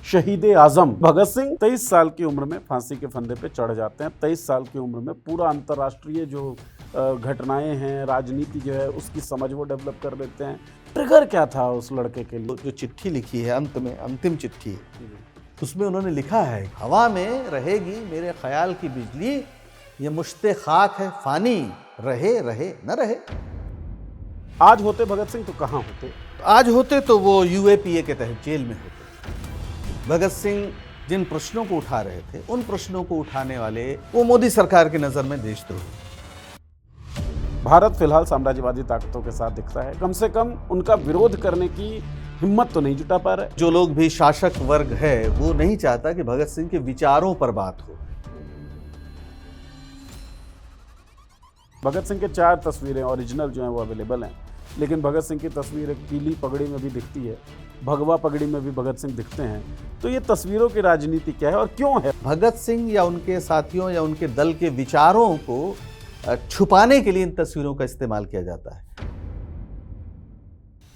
शहीद आजम भगत सिंह 23 साल की उम्र में फांसी के फंदे पे चढ़ जाते हैं। 23 साल की उम्र में पूरा अंतर्राष्ट्रीय जो घटनाएं हैं, राजनीति जो है उसकी समझ वो डेवलप कर लेते हैं। ट्रिगर क्या था उस लड़के के लिए? जो चिट्ठी लिखी है अंत में, अंतिम चिट्ठी है, उसमें उन्होंने लिखा है, हवा में रहेगी मेरे ख्याल की बिजली, ये मुश्ते खाक है फानी, रहे रहे न रहे। आज होते भगत सिंह तो कहाँ होते? आज होते तो वो यूएपीए के तहत जेल में होते। भगत सिंह जिन प्रश्नों को उठा रहे थे, उन प्रश्नों को उठाने वाले वो मोदी सरकार की नजर में देशद्रोही। भारत फिलहाल साम्राज्यवादी ताकतों के साथ दिखता है, कम से कम उनका विरोध करने की हिम्मत तो नहीं जुटा पा रहे। जो लोग भी शासक वर्ग है वो नहीं चाहता कि भगत सिंह के विचारों पर बात हो। भगत सिंह के 4 तस्वीरें ओरिजिनल जो हैं वो अवेलेबल हैं, लेकिन भगत सिंह की तस्वीर एक पीली पगड़ी में भी दिखती है, भगवा पगड़ी में भी भगत सिंह दिखते हैं। तो ये तस्वीरों की राजनीति क्या है और क्यों है? भगत सिंह या उनके साथियों या उनके दल के विचारों को छुपाने के लिए इन तस्वीरों का इस्तेमाल किया जाता है।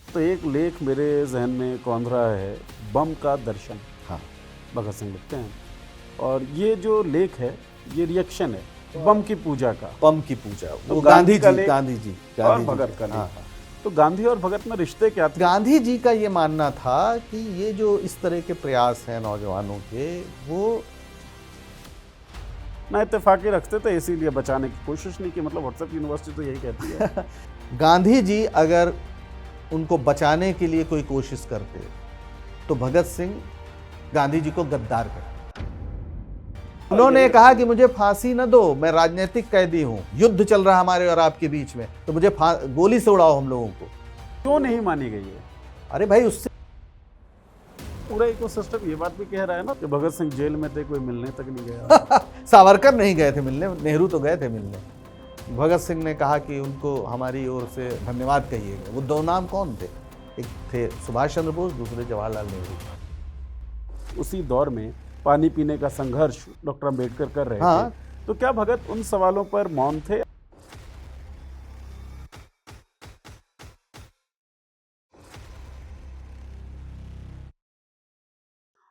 तो एक लेख मेरे जहन में कौंध रहा है, बम का दर्शन। हाँ, भगत सिंह लिखते हैं, और ये जो लेख है ये रिएक्शन है बम की पूजा का। बम की पूजा तो वो गांधी गांधी जी और भगत का लेख। तो गांधी और भगत में रिश्ते क्या थे? गांधी जी का ये मानना था कि ये जो इस तरह के प्रयास हैं नौजवानों के, वो ना इत्तेफाकी रखते थे, इसीलिए बचाने की कोशिश नहीं की। मतलब व्हाट्सएप यूनिवर्सिटी तो यही कहती है। गांधी जी अगर उनको बचाने के लिए कोई कोशिश करते तो भगत सिंह गांधी जी को गद्दार करते। उन्होंने कहा कि मुझे फांसी न दो, मैं राजनीतिक कैदी हूं, युद्ध चल रहा हमारे और आपके बीच में, तो मुझे गोली से उड़ाओ हम लोगों को। क्यों नहीं मानी गई है? अरे भाई, उससे पूरा इकोसिस्टम ये बात भी कह रहा है ना कि भगत सिंह जेल में थे, कोई मिलने तक नहीं गया। सावरकर नहीं गए थे मिलने, नेहरू तो गए थे मिलने। भगत सिंह ने कहा कि उनको हमारी ओर से धन्यवाद कहिएगा। वो 2 नाम कौन थे? एक थे सुभाष चंद्र बोस, दूसरे जवाहरलाल नेहरू। उसी दौर में पानी पीने का संघर्ष डॉक्टर अम्बेडकर कर रहे थे, तो क्या भगत उन सवालों पर मौन थे?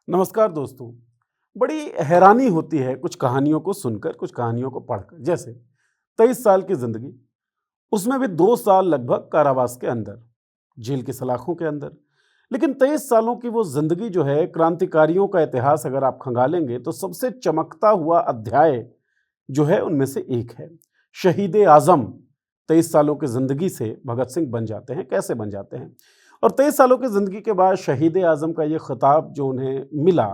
नमस्कार दोस्तों, बड़ी हैरानी होती है कुछ कहानियों को सुनकर, कुछ कहानियों को पढ़कर। जैसे 23 साल की जिंदगी, उसमें भी 2 साल लगभग कारावास के अंदर, जेल की सलाखों के अंदर। लेकिन 23 सालों की वो जिंदगी जो है, क्रांतिकारियों का इतिहास अगर आप खंगालेंगे तो सबसे चमकता हुआ अध्याय जो है उनमें से एक है शहीद आजम। 23 सालों की जिंदगी से भगत सिंह बन जाते हैं। कैसे बन जाते हैं? और 23 सालों की जिंदगी के बाद शहीद आजम का ये खिताब जो उन्हें मिला,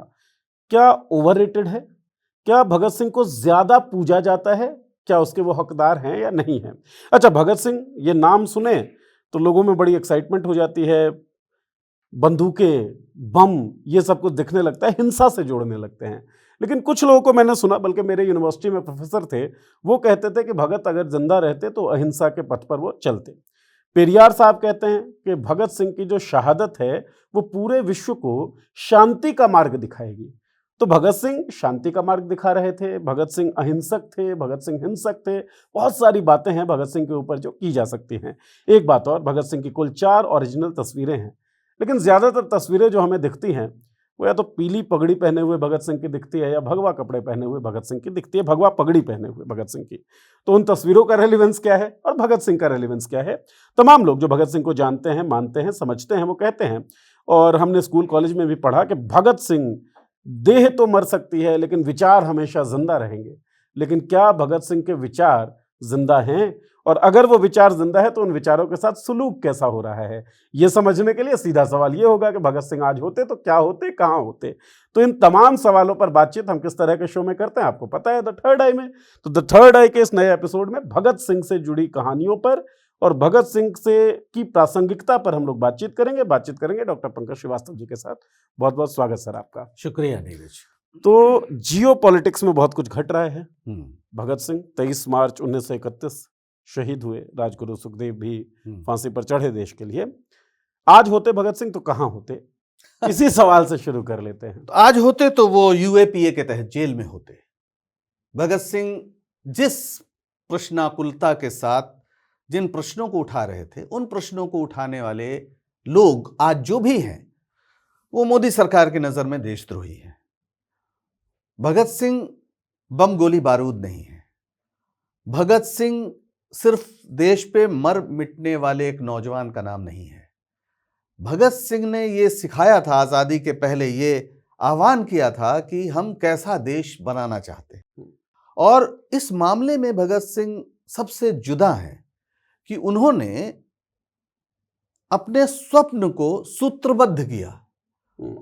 क्या ओवररेटेड है? क्या भगत सिंह को ज्यादा पूजा जाता है? क्या उसके वो हकदार हैं या नहीं है? अच्छा, भगत सिंह ये नाम सुने तो लोगों में बड़ी एक्साइटमेंट हो जाती है, बंदूकें, बम, ये सब कुछ दिखने लगता है, हिंसा से जोड़ने लगते हैं। लेकिन कुछ लोगों को मैंने सुना, बल्कि मेरे यूनिवर्सिटी में प्रोफेसर थे, वो कहते थे कि भगत अगर जिंदा रहते तो अहिंसा के पथ पर वो चलते। पेरियार साहब कहते हैं कि भगत सिंह की जो शहादत है वो पूरे विश्व को शांति का मार्ग दिखाएगी। तो भगत सिंह शांति का मार्ग दिखा रहे थे, भगत सिंह अहिंसक थे, भगत सिंह हिंसक थे। बहुत सारी बातें हैं भगत सिंह के ऊपर जो की जा सकती हैं। एक बात और, भगत सिंह की कुल 4 ओरिजिनल तस्वीरें हैं, लेकिन ज्यादातर तस्वीरें जो हमें दिखती हैं वो या तो पीली पगड़ी पहने हुए भगत सिंह की दिखती है, या भगवा कपड़े पहने हुए भगत सिंह की दिखती है, भगवा पगड़ी पहने हुए भगत सिंह की। तो उन तस्वीरों का रेलिवेंस क्या है और भगत सिंह का रेलिवेंस क्या है? तमाम लोग जो भगत सिंह को जानते हैं, मानते हैं, समझते हैं, वो कहते हैं, और हमने स्कूल कॉलेज में भी पढ़ा कि भगत सिंह, देह तो मर सकती है लेकिन विचार हमेशा जिंदा रहेंगे। लेकिन क्या भगत सिंह के विचार जिंदा हैं? और अगर वो विचार जिंदा है तो उन विचारों के साथ सुलूक कैसा हो रहा है? ये समझने के लिए सीधा सवाल ये होगा कि भगत सिंह आज होते तो क्या होते, कहाँ होते? तो इन तमाम सवालों पर बातचीत हम किस तरह के शो में करते हैं आपको पता है, द थर्ड आई में। तो द थर्ड आई के इस नए एपिसोड में भगत सिंह से जुड़ी कहानियों पर और भगत सिंह से की प्रासंगिकता पर हम लोग बातचीत करेंगे डॉक्टर पंकज श्रीवास्तव जी के साथ। बहुत बहुत स्वागत सर आपका। शुक्रिया नीरज। तो जियो पॉलिटिक्स में बहुत कुछ घट रहा है। भगत सिंह 23 मार्च 1931 शहीद हुए, राजगुरु सुखदेव भी फांसी पर चढ़े देश के लिए। आज होते भगत सिंह तो कहाँ होते? इसी सवाल से शुरू कर लेते हैं। तो आज होते तो वो यूएपीए के तहत जेल में होते। भगत सिंह जिस प्रश्नाकुलता के साथ जिन प्रश्नों को उठा रहे थे, उन प्रश्नों को उठाने वाले लोग आज जो भी हैं, वो मोदी सरकार की नजर में देशद्रोही है। भगत सिंह बम गोली बारूद नहीं है। भगत सिंह सिर्फ देश पे मर मिटने वाले एक नौजवान का नाम नहीं है। भगत सिंह ने ये सिखाया था, आजादी के पहले ये आह्वान किया था कि हम कैसा देश बनाना चाहते हैं। और इस मामले में भगत सिंह सबसे जुदा हैं कि उन्होंने अपने स्वप्न को सूत्रबद्ध किया।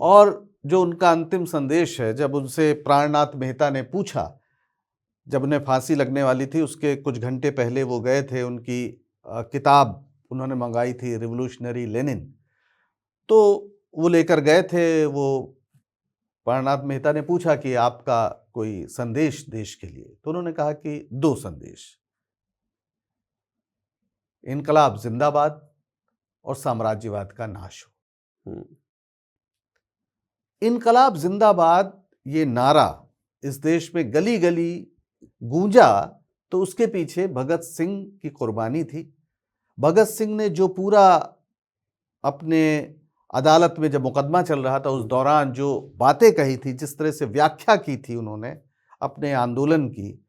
और जो उनका अंतिम संदेश है, जब उनसे प्राणनाथ मेहता ने पूछा, जब उन्हें फांसी लगने वाली थी उसके कुछ घंटे पहले वो गए थे, उनकी किताब उन्होंने मंगाई थी रिवोल्यूशनरी लेनिन, तो वो लेकर गए थे। वो प्राणनाथ मेहता ने पूछा कि आपका कोई संदेश देश के लिए, तो उन्होंने कहा कि 2 संदेश, इनकलाब जिंदाबाद और साम्राज्यवाद का नाश हो। इनकलाब जिंदाबाद ये नारा इस देश में गली गली गूंजा, तो उसके पीछे भगत सिंह की कुर्बानी थी। भगत सिंह ने जो पूरा अपने अदालत में जब मुकदमा चल रहा था उस दौरान जो बातें कही थी, जिस तरह से व्याख्या की थी उन्होंने अपने आंदोलन की,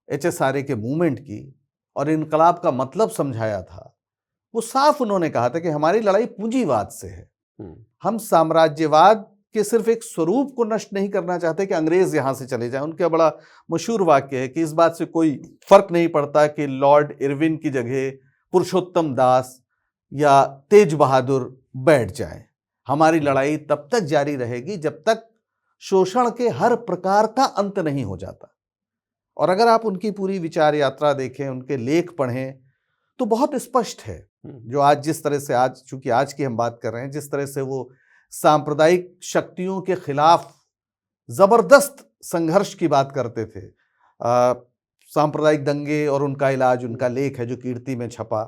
HSRA के मूवमेंट की, और इनकलाब का मतलब समझाया था, वो साफ उन्होंने कहा था कि हमारी लड़ाई पूंजीवाद से है। हम साम्राज्यवाद के सिर्फ एक स्वरूप को नष्ट नहीं करना चाहते कि अंग्रेज यहां से चले जाएं। उनका बड़ा मशहूर वाक्य है कि इस बात से कोई फर्क नहीं पड़ता कि लॉर्ड इरविन की जगह पुरुषोत्तम दास या तेज बहादुर बैठ जाए, हमारी लड़ाई तब तक जारी रहेगी जब तक शोषण के हर प्रकार का अंत नहीं हो जाता। और अगर आप उनकी पूरी विचार यात्रा देखें, उनके लेख पढ़ें, तो बहुत स्पष्ट है। जो आज जिस तरह से, आज चूंकि आज की हम बात कर रहे हैं, जिस तरह से वो सांप्रदायिक शक्तियों के खिलाफ जबरदस्त संघर्ष की बात करते थे, सांप्रदायिक दंगे और उनका इलाज, उनका लेख है जो कीर्ति में छपा।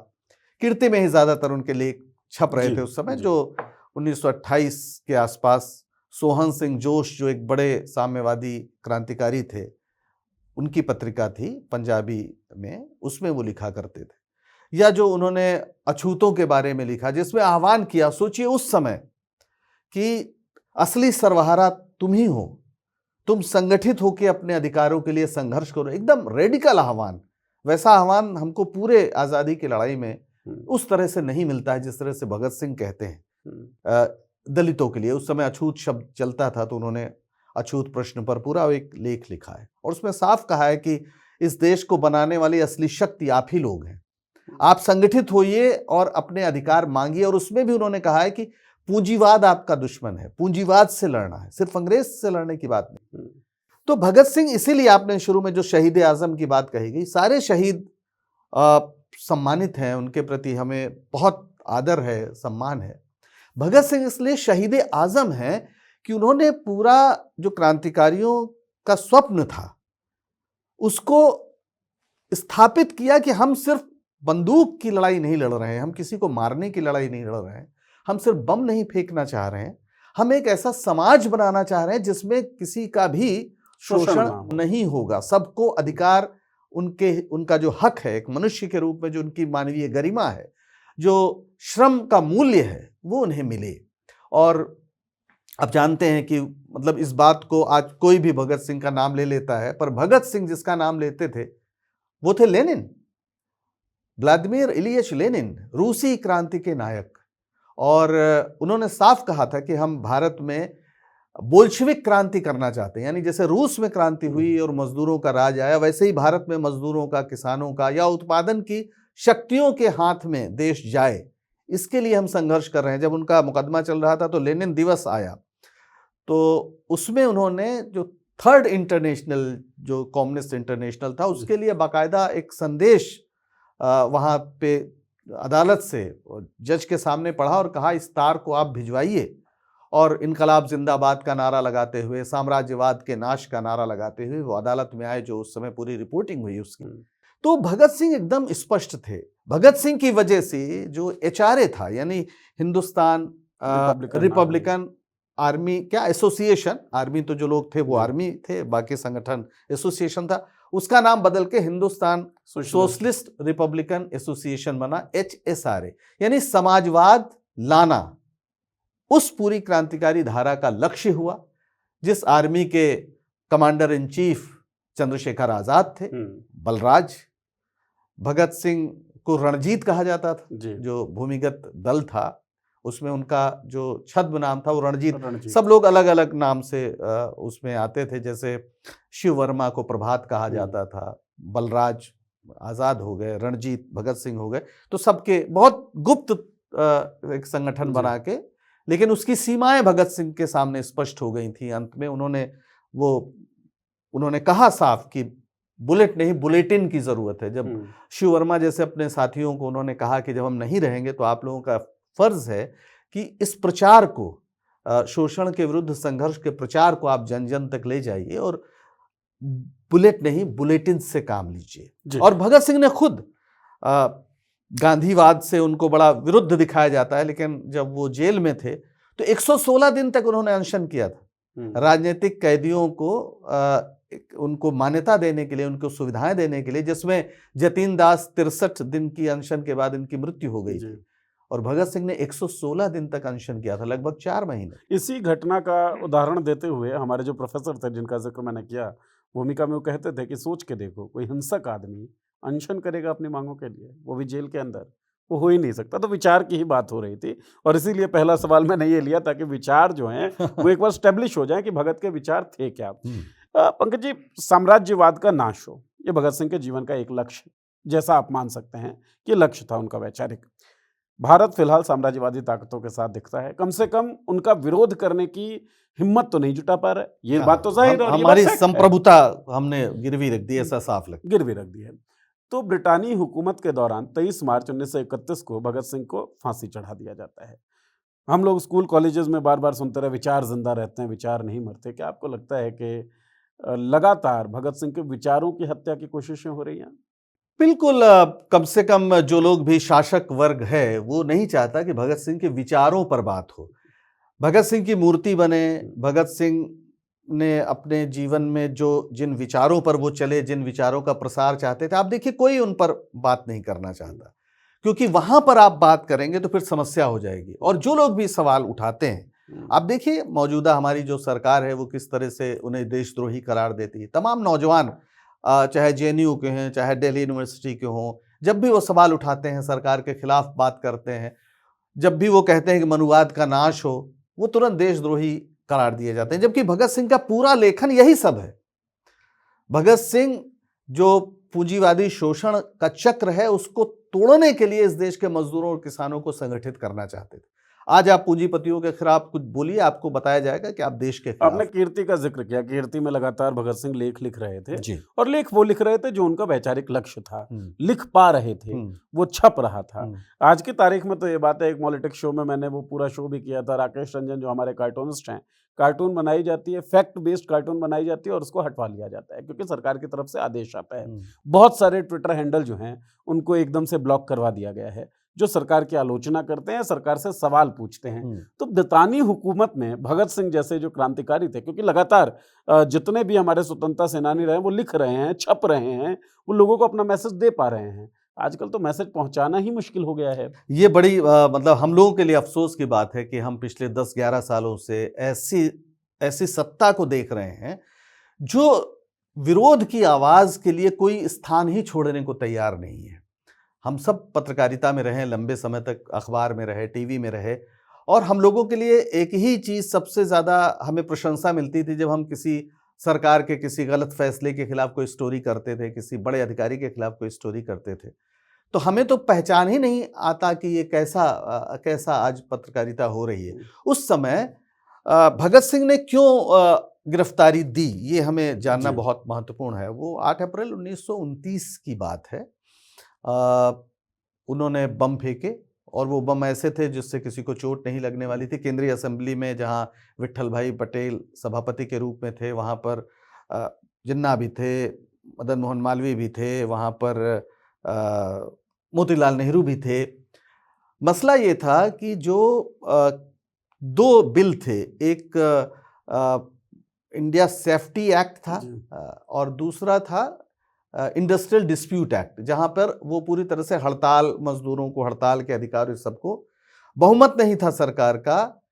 कीर्ति में ही ज्यादातर उनके लेख छप रहे थे उस समय, जो 1928 के आसपास सोहन सिंह जोश जो एक बड़े साम्यवादी क्रांतिकारी थे, उनकी पत्रिका थी पंजाबी में, उसमें वो लिखा करते थे। या जो उन्होंने अछूतों के बारे में लिखा, जिसमें आह्वान किया, सोचिए उस समय, कि असली सर्वहारा तुम ही हो, तुम संगठित होकर अपने अधिकारों के लिए संघर्ष करो। एकदम रेडिकल आह्वान। वैसा आह्वान हमको पूरे आज़ादी की लड़ाई में उस तरह से नहीं मिलता है जिस तरह से भगत सिंह कहते हैं दलितों के लिए। उस समय अछूत शब्द चलता था, तो उन्होंने अछूत प्रश्न पर पूरा एक लेख लिखा है और उसमें साफ कहा है कि इस देश को बनाने वाली असली शक्ति आप ही लोग हैं। आप संगठित होइए और अपने अधिकार मांगिए। और उसमें भी उन्होंने कहा है कि पूंजीवाद आपका दुश्मन है, पूंजीवाद से लड़ना है, सिर्फ अंग्रेज से लड़ने की बात नहीं। तो भगत सिंह, इसीलिए आपने शुरू में जो शहीद आजम की बात कही गई, सारे शहीद सम्मानित हैं, उनके प्रति हमें बहुत आदर है, सम्मान है। भगत सिंह इसलिए शहीद आजम हैं कि उन्होंने पूरा जो क्रांतिकारियों का स्वप्न था उसको स्थापित किया कि हम सिर्फ बंदूक की लड़ाई नहीं लड़ रहे हैं, हम किसी को मारने की लड़ाई नहीं लड़ रहे हैं, हम सिर्फ बम नहीं फेंकना चाह रहे हैं, हम एक ऐसा समाज बनाना चाह रहे हैं जिसमें किसी का भी शोषण नहीं होगा, सबको अधिकार, उनका जो हक है एक मनुष्य के रूप में, जो उनकी मानवीय गरिमा है, जो श्रम का मूल्य है, वो उन्हें मिले। और आप जानते हैं कि मतलब इस बात को आज कोई भी भगत सिंह का नाम ले लेता है, पर भगत सिंह जिसका नाम लेते थे वो थे लेनिन, व्लादिमीर इलियच लेनिन, रूसी क्रांति के नायक। और उन्होंने साफ कहा था कि हम भारत में बोल्शेविक क्रांति करना चाहते हैं, यानी जैसे रूस में क्रांति हुई और मजदूरों का राज आया, वैसे ही भारत में मजदूरों का, किसानों का या उत्पादन की शक्तियों के हाथ में देश जाए, इसके लिए हम संघर्ष कर रहे हैं। जब उनका मुकदमा चल रहा था तो लेनिन दिवस आया, तो उसमें उन्होंने जो थर्ड इंटरनेशनल, जो कम्युनिस्ट इंटरनेशनल था, उसके लिए बाकायदा एक संदेश वहाँ पे अदालत से जज के सामने पढ़ा और कहा इस तार को आप भिजवाइए। और इनकलाब जिंदाबाद का नारा लगाते हुए, साम्राज्यवाद के नाश का नारा लगाते हुए वो अदालत में आए, जो उस समय पूरी रिपोर्टिंग हुई उसकी। तो भगत सिंह एकदम स्पष्ट थे। भगत सिंह की वजह से जो HRA था, यानी हिंदुस्तान रिपब्लिकन आर्मी, क्या एसोसिएशन, आर्मी तो जो लोग थे वो आर्मी थे, बाकी संगठन एसोसिएशन था, उसका नाम बदल के हिंदुस्तान सोशलिस्ट रिपब्लिकन एसोसिएशन बना, HSRA, यानी समाजवाद लाना। उस पूरी क्रांतिकारी धारा का लक्ष्य हुआ। जिस आर्मी के commander in chief Chandrashekhar Azad थे, बलराज, भगत सिंह को रणजीत कहा जाता था, जो भूमिगत दल था उसमें उनका जो छद्म नाम था वो रणजीत। सब लोग अलग अलग नाम से उसमें आते थे, जैसे शिव वर्मा को प्रभात कहा जाता था, बलराज आजाद हो गए, रणजीत भगत सिंह हो गए। तो सबके बहुत गुप्त एक संगठन बना के, लेकिन उसकी सीमाएं भगत सिंह के सामने स्पष्ट हो गई थी। अंत में उन्होंने कहा साफ कि बुलेट नहीं बुलेटिन की जरूरत है। जब शिव वर्मा जैसे अपने साथियों को उन्होंने कहा कि जब हम नहीं रहेंगे तो आप लोगों का फर्ज है कि इस प्रचार को, शोषण के विरुद्ध संघर्ष के प्रचार को आप जन जन तक ले जाइए और बुलेट नहीं बुलेटिन से काम लीजिए। और भगत सिंह ने खुद गांधीवाद से उनको बड़ा विरुद्ध दिखाया जाता है, लेकिन जब वो जेल में थे तो 116 दिन तक उन्होंने अनशन किया था। राजनीतिक कैदियों को उनको मान्यता देने के लिए, उनको सुविधाएं देने के लिए, जिसमें जतीन दास 63 दिन की अनशन के बाद इनकी मृत्यु हो गई थी और भगत सिंह ने 116 दिन तक अनशन किया था, लगभग 4 महीने। इसी घटना का उदाहरण देते हुए हमारे जो प्रोफेसर थे जिनका जिक्र मैंने किया भूमिका में, वो कहते थे कि सोच के देखो, कोई हिंसक आदमी अनशन करेगा अपनी मांगों के लिए, वो भी जेल के अंदर, वो हो ही नहीं सकता। तो विचार की ही बात हो रही थी और इसीलिए पहला सवाल मैंने ये लिया ताकि विचार जो हैं वो एक बार स्टेब्लिश हो जाए कि भगत के विचार थे क्या। पंकज जी, साम्राज्यवाद का नाश हो, ये भगत सिंह के जीवन का एक लक्ष्य, जैसा आप मान सकते हैं कि लक्ष्य था उनका वैचारिक। भारत फिलहाल साम्राज्यवादी ताकतों के साथ दिखता है, कम से कम उनका विरोध करने की हिम्मत तो नहीं जुटा पा रहे, ये बात तो जाहिर है। हमारी संप्रभुता हमने गिरवी रख दी, ऐसा साफ लगता है। गिरवी रख दी है। तो ब्रिटानी हुकूमत के दौरान 23 मार्च 1931 को भगत सिंह को फांसी चढ़ा दिया जाता है। हम लोग स्कूल कॉलेजेस में बार बार सुनते रहे, विचार जिंदा रहते हैं, विचार नहीं मरते। क्या आपको लगता है कि लगातार भगत सिंह के विचारों की हत्या की कोशिशें हो रही हैं? बिल्कुल। कम से कम जो लोग भी शासक वर्ग है वो नहीं चाहता कि भगत सिंह के विचारों पर बात हो, भगत सिंह की मूर्ति बने। भगत सिंह ने अपने जीवन में जो जिन विचारों पर वो चले, जिन विचारों का प्रसार चाहते थे, आप देखिए कोई उन पर बात नहीं करना चाहता, क्योंकि वहां पर आप बात करेंगे तो फिर समस्या हो जाएगी। और जो लोग भी सवाल उठाते हैं, आप देखिए मौजूदा हमारी जो सरकार है वो किस तरह से उन्हें देशद्रोही करार देती है। तमाम नौजवान, चाहे जेएनयू के हैं, चाहे दिल्ली यूनिवर्सिटी के हों, जब भी वो सवाल उठाते हैं, सरकार के खिलाफ बात करते हैं, जब भी वो कहते हैं कि मनुवाद का नाश हो, वो तुरंत देशद्रोही करार दिए जाते हैं। जबकि भगत सिंह का पूरा लेखन यही सब है। भगत सिंह जो पूंजीवादी शोषण का चक्र है उसको तोड़ने के लिए इस देश के मजदूरों और किसानों को संगठित करना चाहते थे। आज आप पूंजीपतियों के खिलाफ कुछ बोलिए, आपको बताया जाएगा कि आप देश के खिलाफ। आपने कीर्ति का जिक्र किया, कीर्ति में लगातार भगत सिंह लेख लिख रहे थे जी। और लेख वो लिख रहे थे जो उनका वैचारिक लक्ष्य था, लिख पा रहे थे, वो छप रहा था। आज की तारीख में तो ये बात है, एक पॉलिटिक्स शो में मैंने वो पूरा शो भी किया था, राकेश रंजन जो हमारे कार्टूनिस्ट हैं, कार्टून बनाई जाती है, फैक्ट बेस्ड कार्टून बनाई जाती है और उसको हटवा लिया जाता है क्योंकि सरकार की तरफ से आदेश आता है। बहुत सारे ट्विटर हैंडल जो हैं उनको एकदम से ब्लॉक करवा दिया गया है, जो सरकार की आलोचना करते हैं, सरकार से सवाल पूछते हैं। तो ब्रिटानी हुकूमत में भगत सिंह जैसे जो क्रांतिकारी थे, क्योंकि लगातार जितने भी हमारे स्वतंत्रता सेनानी रहे वो लिख रहे हैं, छप रहे हैं, वो लोगों को अपना मैसेज दे पा रहे हैं। आजकल तो मैसेज पहुंचाना ही मुश्किल हो गया है। ये बड़ी मतलब हम लोगों के लिए अफसोस की बात है कि हम पिछले 10-11 सालों से ऐसी सत्ता को देख रहे हैं जो विरोध की आवाज के लिए कोई स्थान ही छोड़ने को तैयार नहीं है। हम सब पत्रकारिता में रहे, लंबे समय तक अखबार में रहे, टीवी में रहे, और हम लोगों के लिए एक ही चीज़ सबसे ज़्यादा हमें प्रशंसा मिलती थी जब हम किसी सरकार के किसी गलत फैसले के खिलाफ कोई स्टोरी करते थे, किसी बड़े अधिकारी के खिलाफ कोई स्टोरी करते थे, तो हमें तो पहचान ही नहीं आता कि ये कैसा आज पत्रकारिता हो रही है। उस समय भगत सिंह ने क्यों गिरफ्तारी दी, ये हमें जानना बहुत महत्वपूर्ण है। वो 8 अप्रैल 1929 की बात है। उन्होंने बम फेंके और वो बम ऐसे थे जिससे किसी को चोट नहीं लगने वाली थी। केंद्रीय असेंबली में जहाँ विट्ठल भाई पटेल सभापति के रूप में थे, वहाँ पर जिन्ना भी थे, मदन मोहन मालवीय भी थे, वहाँ पर मोतीलाल नेहरू भी थे। मसला ये था कि जो 2 बिल थे, एक इंडिया सेफ्टी एक्ट था और दूसरा था इंडस्ट्रियल डिस्प्यूट एक्ट, जहां पर वो पूरी तरह से हड़ताल, मजदूरों को हड़ताल के अधिकार, इस सबको बहुमत नहीं था सरकार का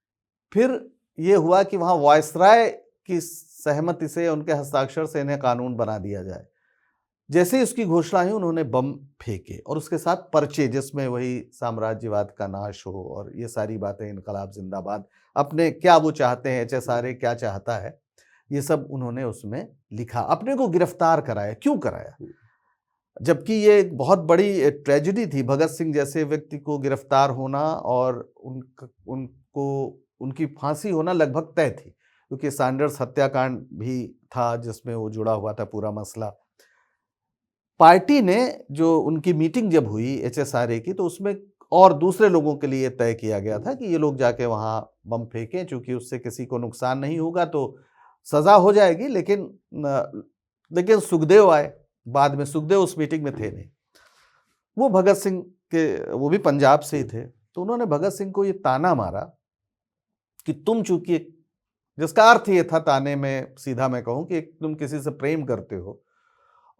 फिर ये हुआ कि वहाँ वायसराय की सहमति से, उनके हस्ताक्षर से इन्हें कानून बना दिया जाए। जैसे ही उसकी घोषणा हुई उन्होंने बम फेंके और उसके साथ पर्चे जिसमें वही साम्राज्यवाद का नाश हो और ये सारी बातें, इनकलाब जिंदाबाद, अपने क्या वो चाहते हैं, HSRA क्या चाहता है, ये सब उन्होंने उसमें लिखा। अपने को गिरफ्तार कराया। क्यों कराया? जबकि ये एक बहुत बड़ी ट्रेजेडी थी, भगत सिंह जैसे व्यक्ति को गिरफ्तार होना और उनको उनकी फांसी होना लगभग तय थी, क्योंकि सैंडर्स हत्याकांड भी था जिसमें वो जुड़ा हुआ था पूरा मसला। पार्टी ने जो उनकी मीटिंग जब हुई HSRA की, तो उसमें और दूसरे लोगों के लिए तय किया गया था कि ये लोग जाके वहाँ बम फेंकें, चूंकि उससे किसी को नुकसान नहीं होगा तो सजा हो जाएगी। लेकिन सुखदेव आए बाद में। सुखदेव उस मीटिंग में थे नहीं, वो भगत सिंह के, वो भी पंजाब से ही थे। तो उन्होंने भगत सिंह को ये ताना मारा कि तुम चूंकि, जिसका अर्थ ये था ताने में, सीधा मैं कहूं कि तुम किसी से प्रेम करते हो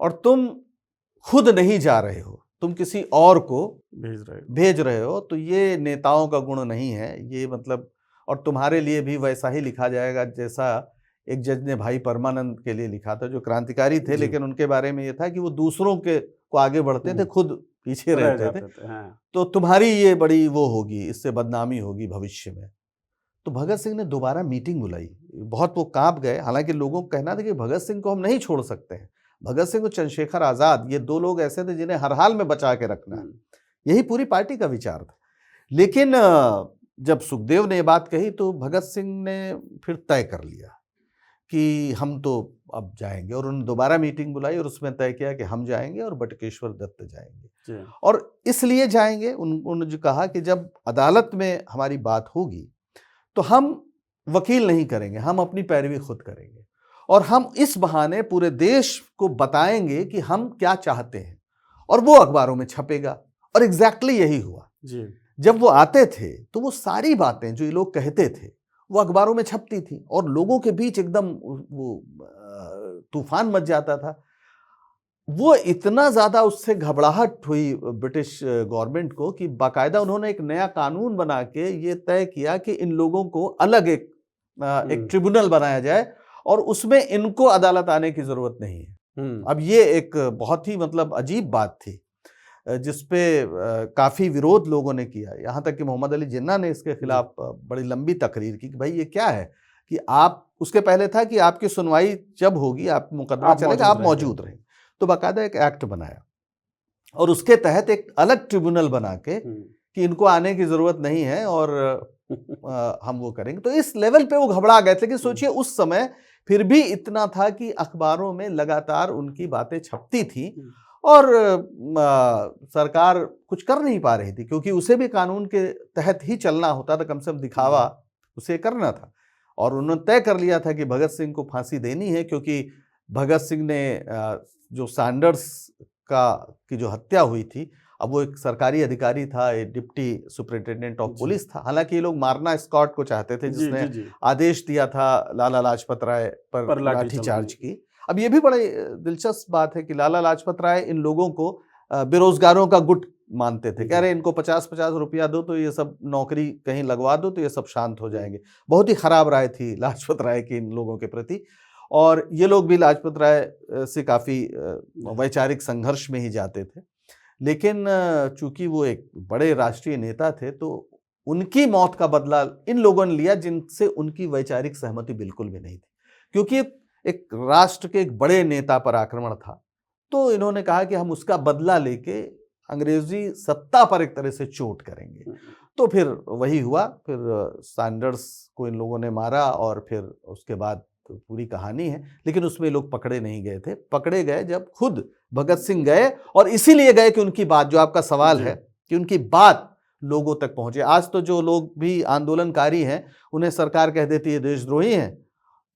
और तुम खुद नहीं जा रहे हो, तुम किसी और को भेज रहे हो, तो ये नेताओं का गुण नहीं है ये, मतलब। और तुम्हारे लिए भी वैसा ही लिखा जाएगा जैसा एक जज ने भाई परमानंद के लिए लिखा था, जो क्रांतिकारी थे, लेकिन उनके बारे में ये था कि वो दूसरों के को आगे बढ़ते थे, खुद पीछे रहते थे। हाँ। तो तुम्हारी ये बड़ी वो होगी, इससे बदनामी होगी भविष्य में। तो भगत सिंह ने दोबारा मीटिंग बुलाई। बहुत वो कांप गए। हालांकि लोगों का कहना था कि भगत सिंह को हम नहीं छोड़ सकते हैं। भगत सिंह और चंद्रशेखर आजाद, ये दो लोग ऐसे थे जिन्हें हर हाल में बचा के रखना है, यही पूरी पार्टी का विचार था। लेकिन जब सुखदेव ने ये बात कही तो भगत सिंह ने फिर तय कर लिया कि हम तो अब जाएंगे, और उन्होंने दोबारा मीटिंग बुलाई और उसमें तय किया कि हम जाएंगे और बटुकेश्वर दत्त जाएंगे। और इसलिए जाएंगे, उन्होंने जो कहा कि जब अदालत में हमारी बात होगी तो हम वकील नहीं करेंगे, हम अपनी पैरवी खुद करेंगे और हम इस बहाने पूरे देश को बताएंगे कि हम क्या चाहते हैं, और वो अखबारों में छपेगा। और एग्जैक्टली यही हुआ जी। जब वो आते थे तो वो सारी बातें जो ये लोग कहते थे वो अखबारों में छपती थी और लोगों के बीच एकदम वो तूफान मच जाता था। वो इतना ज्यादा उससे घबराहट हुई ब्रिटिश गवर्नमेंट को कि बाकायदा उन्होंने एक नया कानून बना के ये तय किया कि इन लोगों को अलग एक ट्रिब्यूनल बनाया जाए और उसमें इनको अदालत आने की जरूरत नहीं है। अब ये एक बहुत ही मतलब अजीब बात थी जिसपे काफी विरोध लोगों ने किया। यहाँ तक कि मोहम्मद अली जिन्ना ने इसके खिलाफ बड़ी लंबी तकरीर की कि भाई ये क्या है कि आप, उसके पहले था कि आपकी सुनवाई जब होगी, आप मुकदमा चलेगा, आप मौजूद रहेंगे। तो बाकायदा एक एक्ट बनाया और उसके तहत एक अलग ट्रिब्यूनल बना के कि इनको आने की जरूरत नहीं है और हम वो करेंगे। तो इस लेवल पे वो घबरा गए थे। लेकिन सोचिए उस समय फिर भी इतना था कि अखबारों में लगातार उनकी बातें छपती थी और सरकार कुछ कर नहीं पा रही थी, क्योंकि उसे भी कानून के तहत ही चलना होता था, कम से कम दिखावा उसे करना था। और उन्होंने तय कर लिया था कि भगत सिंह को फांसी देनी है, क्योंकि भगत सिंह ने जो सैंडर्स की जो हत्या हुई थी, अब वो एक सरकारी अधिकारी था, एक डिप्टी सुपरिटेंडेंट ऑफ पुलिस था। हालांकि ये लोग मारना स्कॉट को चाहते थे, जिसने आदेश दिया था लाला लाजपत राय पर लाठीचार्ज की। अब ये भी बड़ी दिलचस्प बात है कि लाला लाजपत राय इन लोगों को बेरोजगारों का गुट मानते थे। कह रहे इनको 50-50 रुपया दो तो ये सब नौकरी कहीं लगवा दो तो ये सब शांत हो जाएंगे। बहुत ही खराब राय थी लाजपत राय की इन लोगों के प्रति, और ये लोग भी लाजपत राय से काफी वैचारिक संघर्ष में ही जाते थे। लेकिन चूंकि वो एक बड़े राष्ट्रीय नेता थे तो उनकी मौत का बदला इन लोगों ने लिया जिनसे उनकी वैचारिक सहमति बिल्कुल भी नहीं थी, क्योंकि एक राष्ट्र के एक बड़े नेता पर आक्रमण था। तो इन्होंने कहा कि हम उसका बदला लेके अंग्रेजी सत्ता पर एक तरह से चोट करेंगे। तो फिर वही हुआ, फिर सैंडर्स को इन लोगों ने मारा और फिर उसके बाद तो पूरी कहानी है। लेकिन उसमें लोग पकड़े नहीं गए थे, पकड़े गए जब खुद भगत सिंह गए, और इसीलिए गए कि उनकी बात, जो आपका सवाल है कि उनकी बात लोगों तक पहुंचे। आज तो जो लोग भी आंदोलनकारी हैं उन्हें सरकार कह देती है देशद्रोही हैं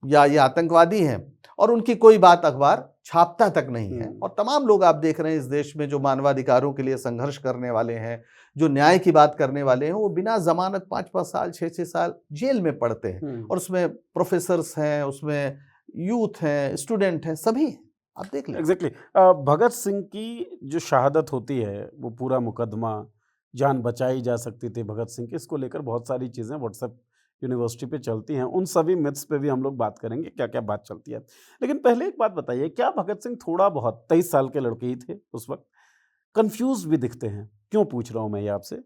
या ये आतंकवादी हैं, और उनकी कोई बात अखबार छापता तक नहीं है। और तमाम लोग आप देख रहे हैं इस देश में जो मानवाधिकारों के लिए संघर्ष करने वाले हैं, जो न्याय की बात करने वाले हैं, वो बिना जमानत 5-5 साल 6-6 साल जेल में पड़ते हैं। और उसमें प्रोफेसर्स हैं, उसमें यूथ हैं, स्टूडेंट हैं, सभी आप देख लें। एग्जैक्टली भगत सिंह की जो शहादत होती है, वो पूरा मुकदमा, जान बचाई जा सकती थी भगत सिंह की, इसको लेकर बहुत सारी चीज़ें व्हाट्सएप यूनिवर्सिटी पे चलती हैं, उन सभी मिथ्स पे भी हम लोग बात करेंगे, क्या क्या बात चलती है। लेकिन पहले एक बात बताइए, क्या भगत सिंह थोड़ा बहुत 23 साल के लड़के ही थे उस वक्त, कंफ्यूज भी दिखते हैं? क्यों पूछ रहा हूँ मैं ये आपसे?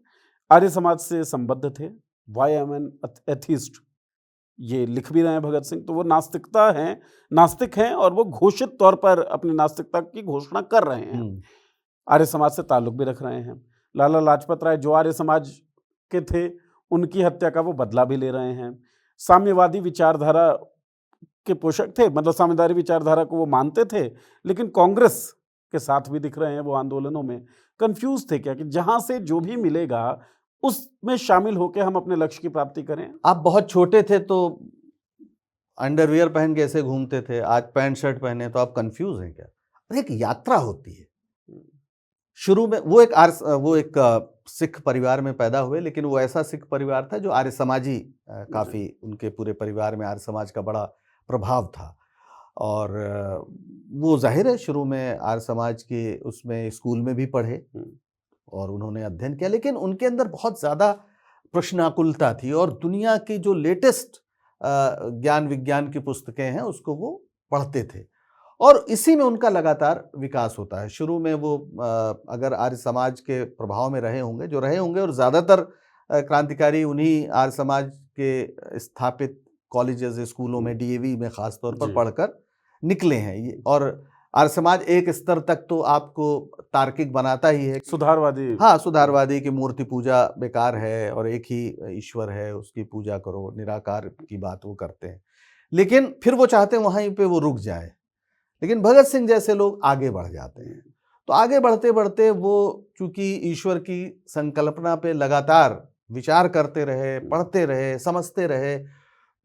आर्य समाज से संबद्ध थे, वाई एम एन एथिस्ट, ये लिख भी रहे हैं भगत सिंह, तो वो नास्तिकता है, नास्तिक हैं और वो घोषित तौर पर अपनी नास्तिकता की घोषणा कर रहे हैं। आर्य समाज से ताल्लुक भी रख रहे हैं। लाला लाजपत राय जो आर्य समाज के थे, उनकी हत्या का वो बदला भी ले रहे हैं। साम्यवादी विचारधारा के पोषक थे, मतलब साम्यवादी विचारधारा को वो मानते थे, लेकिन कांग्रेस के साथ भी दिख रहे हैं वो आंदोलनों में। कंफ्यूज थे क्या कि जहां से जो भी मिलेगा उसमें शामिल होकर हम अपने लक्ष्य की प्राप्ति करें? आप बहुत छोटे थे तो अंडरवियर पहन के ऐसे घूमते थे, आज पैंट शर्ट पहने तो आप कंफ्यूज हैं क्या? और एक यात्रा होती है। शुरू में वो एक सिख परिवार में पैदा हुए, लेकिन वो ऐसा सिख परिवार था जो आर्य समाजी, काफ़ी उनके पूरे परिवार में आर्य समाज का बड़ा प्रभाव था। और वो जाहिर है शुरू में आर्य समाज के उसमें स्कूल में भी पढ़े और उन्होंने अध्ययन किया, लेकिन उनके अंदर बहुत ज़्यादा प्रश्नाकुलता थी और दुनिया की जो लेटेस्ट ज्ञान विज्ञान की पुस्तकें हैं उसको वो पढ़ते थे और इसी में उनका लगातार विकास होता है। शुरू में वो अगर आर्य समाज के प्रभाव में रहे होंगे और ज़्यादातर क्रांतिकारी उन्हीं आर्य समाज के स्थापित कॉलेजेस, स्कूलों में, डीएवी में ख़ास तौर पर पढ़कर निकले हैं ये। और आर्य समाज एक स्तर तक तो आपको तार्किक बनाता ही है, सुधारवादी। हाँ, सुधारवादी की मूर्ति पूजा बेकार है और एक ही ईश्वर है, उसकी पूजा करो, निराकार की बात वो करते हैं। लेकिन फिर वो चाहते हैं वहीं पे वो रुक जाए। लेकिन भगत सिंह जैसे लोग आगे बढ़ जाते हैं। तो आगे बढ़ते बढ़ते वो चूंकि ईश्वर की संकल्पना पे लगातार विचार करते रहे, पढ़ते रहे, समझते रहे,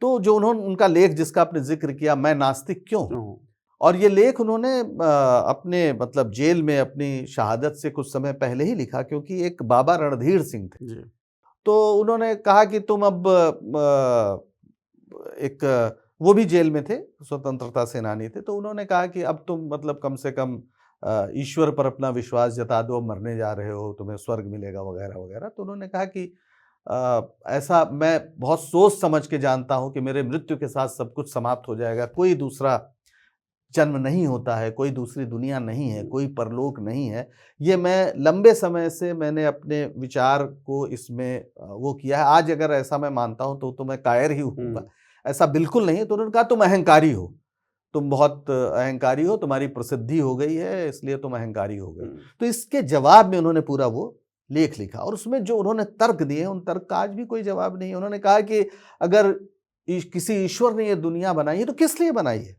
तो जो उनका लेख जिसका आपने जिक्र किया, मैं नास्तिक क्यों हूँ, और ये लेख उन्होंने अपने मतलब जेल में अपनी शहादत से कुछ समय पहले ही लिखा, क्योंकि एक बाबा रणधीर सिंह थे जी। तो उन्होंने कहा कि तुम अब वो भी जेल में थे, स्वतंत्रता सेनानी थे, तो उन्होंने कहा कि अब तुम मतलब कम से कम ईश्वर पर अपना विश्वास जता दो, मरने जा रहे हो, तुम्हें स्वर्ग मिलेगा वगैरह वगैरह। तो उन्होंने कहा कि ऐसा मैं बहुत सोच समझ के जानता हूँ कि मेरे मृत्यु के साथ सब कुछ समाप्त हो जाएगा, कोई दूसरा जन्म नहीं होता है, कोई दूसरी दुनिया नहीं है, कोई परलोक नहीं है। ये मैं लंबे समय से मैंने अपने विचार को इसमें वो किया है। आज अगर ऐसा मैं मानता हूँ तो मैं कायर ही हूँ, ऐसा बिल्कुल नहीं है। तो उन्होंने कहा तुम अहंकारी हो, तुम बहुत अहंकारी हो, तुम्हारी प्रसिद्धि हो गई है इसलिए तुम अहंकारी हो गए। तो इसके जवाब में उन्होंने पूरा वो लेख लिखा और उसमें जो उन्होंने तर्क दिए उन तर्क का आज भी कोई जवाब नहीं है। उन्होंने कहा कि अगर किसी ईश्वर ने ये दुनिया बनाई है तो किस लिए बनाई है?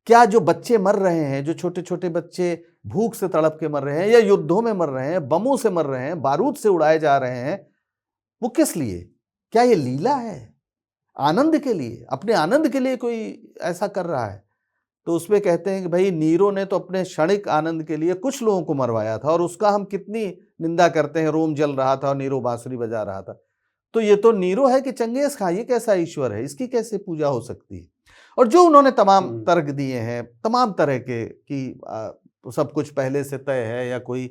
क्या जो बच्चे मर रहे हैं, जो छोटे छोटे बच्चे भूख से तड़प के मर रहे हैं या युद्धों में मर रहे हैं, बमों से मर रहे हैं, बारूद से उड़ाए जा रहे हैं, वो किस लिए? क्या ये लीला है? आनंद के लिए, अपने आनंद के लिए कोई ऐसा कर रहा है? तो उसमें कहते हैं कि भाई नीरो ने तो अपने क्षणिक आनंद के लिए कुछ लोगों को मरवाया था और उसका हम कितनी निंदा करते हैं। रोम जल रहा था और नीरो बांसुरी बजा रहा था। तो ये तो नीरो है कि चंगेज खां, ये कैसा ईश्वर है? इसकी कैसे पूजा हो सकती है? और जो उन्होंने तमाम तर्क दिए हैं, तमाम तरह के कि सब कुछ पहले से तय है या कोई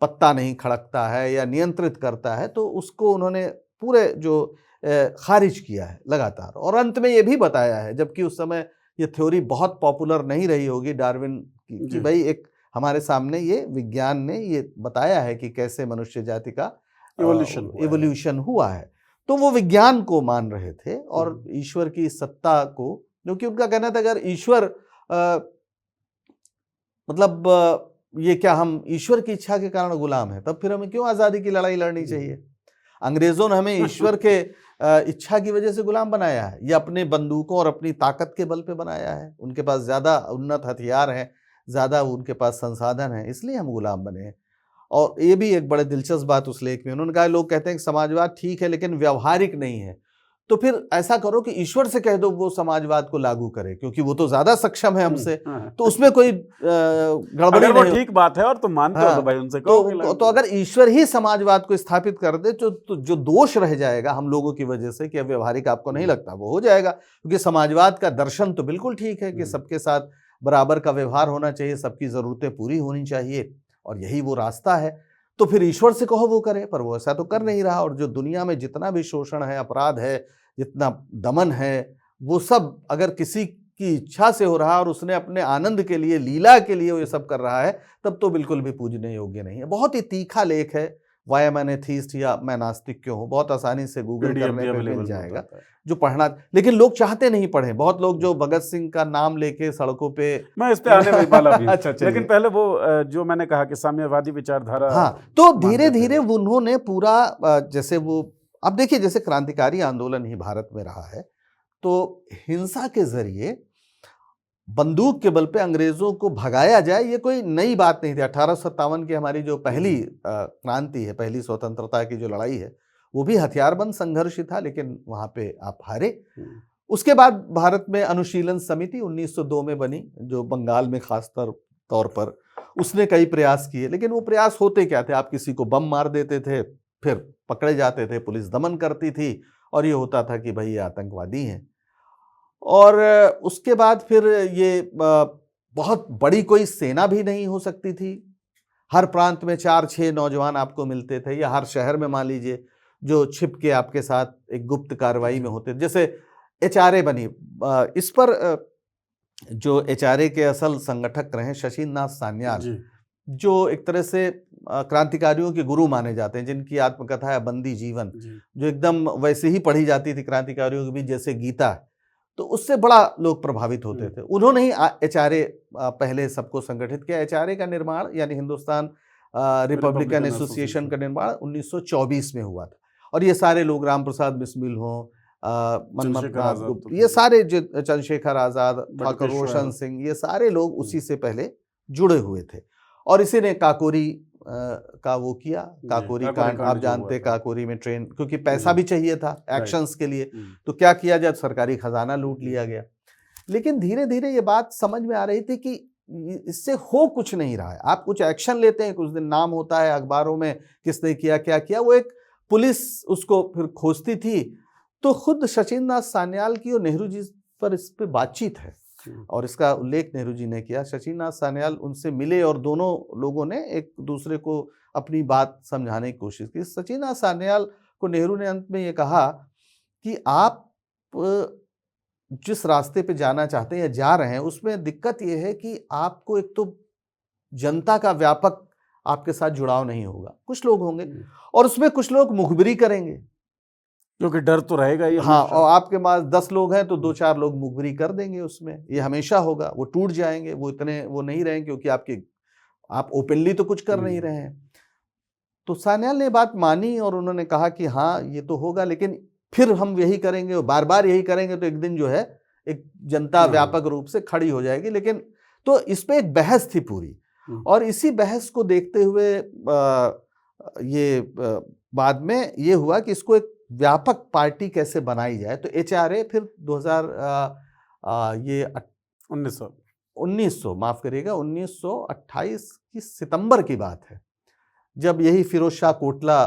पत्ता नहीं खड़कता है या नियंत्रित करता है, तो उसको उन्होंने पूरे जो खारिज किया है लगातार। और अंत में ये भी बताया है, जबकि उस समय ये थ्योरी बहुत पॉपुलर नहीं रही होगी डार्विन की, कि भाई एक हमारे सामने ये विज्ञान ने ये बताया है कि कैसे मनुष्य जाति का इवोल्यूशन हुआ है। तो वो विज्ञान को मान रहे थे और ईश्वर की सत्ता को, क्योंकि उनका कहना था अगर ईश्वर ये क्या हम ईश्वर की इच्छा के कारण गुलाम हैं, तब फिर हमें क्यों आज़ादी की लड़ाई लड़नी चाहिए? अंग्रेजों ने हमें ईश्वर के इच्छा की वजह से गुलाम बनाया है या अपने बंदूकों और अपनी ताकत के बल पे बनाया है? उनके पास ज़्यादा उन्नत हथियार हैं, ज़्यादा उनके पास संसाधन हैं, इसलिए हम गुलाम बने हैं। और ये भी एक बड़े दिलचस्प बात उस लेख में उन्होंने कहा, लोग कहते हैं कि समाजवाद ठीक है लेकिन व्यवहारिक नहीं है, तो फिर ऐसा करो कि ईश्वर से कह दो वो समाजवाद को लागू करे, क्योंकि वो तो ज्यादा सक्षम है हमसे, तो उसमें कोई गड़बड़ी नहीं। ठीक बात है और तुम मानते हो तो भाई उनसे कहो। तो अगर ईश्वर ही समाजवाद को स्थापित कर दे तो जो दोष रह जाएगा हम लोगों की वजह से कि व्यवहारिक आपको नहीं लगता, वो हो जाएगा। क्योंकि समाजवाद का दर्शन तो बिल्कुल ठीक है कि सबके साथ बराबर का व्यवहार होना चाहिए, सबकी जरूरतें पूरी होनी चाहिए और यही वो रास्ता है। तो फिर ईश्वर से कहो वो करे, पर वो ऐसा तो कर नहीं रहा। और जो दुनिया में जितना भी शोषण है, अपराध है, जितना दमन है, वो सब अगर किसी की इच्छा से हो रहा है और उसने अपने आनंद के लिए, लीला के लिए वो ये सब कर रहा है, तब तो बिल्कुल भी पूजने योग्य नहीं है। बहुत ही तीखा लेख है, वाई एम एन एथीस्ट या मैं नास्तिक क्यों हूँ, बहुत आसानी से गूगल PDF करने भी पे available मिल होता जाएगा है। जो पढ़ना। लेकिन लोग चाहते नहीं पढ़े, बहुत लोग जो भगत सिंह का नाम लेके सड़कों पे मैं इस पे आने वाला भी हूँ। अच्छा, चलिए। लेकिन पहले वो जो मैंने कहा कि साम्यवादी विचारधारा हाँ, तो मानते धीरे थे। धीरे उन्होंने पूरा जैसे वो, अब देखिए जैसे क्रांतिकारी आंदोलन ही भारत में रहा है, तो हिंसा के जरिए बंदूक के बल पे अंग्रेजों को भगाया जाए, ये कोई नई बात नहीं थी। 1857 की हमारी जो पहली क्रांति है, पहली स्वतंत्रता की जो लड़ाई है, वो भी हथियारबंद संघर्ष ही था, लेकिन वहां पे आप हारे। उसके बाद भारत में अनुशीलन समिति 1902 में बनी, जो बंगाल में खास तौर पर उसने कई प्रयास किए, लेकिन वो प्रयास होते क्या थे, आप किसी को बम मार देते थे, फिर पकड़े जाते थे, पुलिस दमन करती थी, और ये होता था कि भाई ये आतंकवादी हैं। और उसके बाद फिर ये बहुत बड़ी कोई सेना भी नहीं हो सकती थी। हर प्रांत में 4-6 नौजवान आपको मिलते थे, या हर शहर में मान लीजिए जो छिप के आपके साथ एक गुप्त कार्रवाई में होते थे। जैसे HRA बनी, इस पर जो HRA के असल संगठक रहे शशीन्द्रनाथ सान्याल, जो एक तरह से क्रांतिकारियों के गुरु माने जाते हैं, जिनकी आत्मकथा है बंदी जीवन, जो एकदम वैसे ही पढ़ी जाती थी क्रांतिकारियों के बीच जैसे गीता, तो उससे बड़ा लोग प्रभावित होते थे। उन्होंने ही HRA पहले सबको संगठित किया। HRA का निर्माण यानी हिंदुस्तान रिपब्लिकन एसोसिएशन का निर्माण 1924 में हुआ था, और ये सारे लोग, राम प्रसाद बिस्मिल हों, मनमथनाथ गुप्त, ये सारे जो चंद्रशेखर आजाद, ठाकुर रोशन सिंह, ये सारे लोग उसी से पहले जुड़े हुए थे। और इसी ने काकोरी का वो किया, काकोरी कांड आप जानते हैं, काकोरी में ट्रेन, क्योंकि पैसा भी चाहिए था एक्शंस के लिए, तो क्या किया जाए, सरकारी खजाना लूट लिया गया। लेकिन धीरे धीरे ये बात समझ में आ रही थी कि इससे हो कुछ नहीं रहा है। आप कुछ एक्शन लेते हैं, कुछ दिन नाम होता है अखबारों में, किसने किया क्या किया, वो एक पुलिस उसको फिर खोजती थी। तो खुद शशीन्द्रनाथ सान्याल की और नेहरू जी पर इस पर बातचीत है, और इसका उल्लेख नेहरू जी ने किया। शशीन्द्रनाथ सान्याल उनसे मिले और दोनों लोगों ने एक दूसरे को अपनी बात समझाने की कोशिश की। शशीन्द्रनाथ सान्याल को नेहरू ने अंत में ये कहा कि आप जिस रास्ते पे जाना चाहते हैं या जा रहे हैं, उसमें दिक्कत ये है कि आपको एक तो जनता का व्यापक आपके साथ जुड़ाव नहीं होगा, कुछ लोग होंगे, और उसमें कुछ लोग मुखबिरी करेंगे, क्योंकि डर तो रहेगा ही। हाँ, और आपके पास 10 लोग हैं तो 2-4 लोग मुखबिरी कर देंगे, उसमें ये हमेशा होगा। वो टूट जाएंगे, वो इतने वो नहीं रहेंगे, क्योंकि आप ओपनली तो कुछ कर नहीं रहे हैं। तो सान्याल ने बात मानी और उन्होंने कहा कि हाँ ये तो होगा, लेकिन फिर हम यही करेंगे और बार बार यही करेंगे तो एक दिन जो है एक जनता व्यापक रूप से खड़ी हो जाएगी। लेकिन तो इस पे एक बहस थी पूरी, और इसी बहस को देखते हुए ये बाद में ये हुआ कि इसको एक व्यापक पार्टी कैसे बनाई जाए। तो HRA फिर 1928 की सितंबर की बात है, जब यही फिरोज शाह कोटला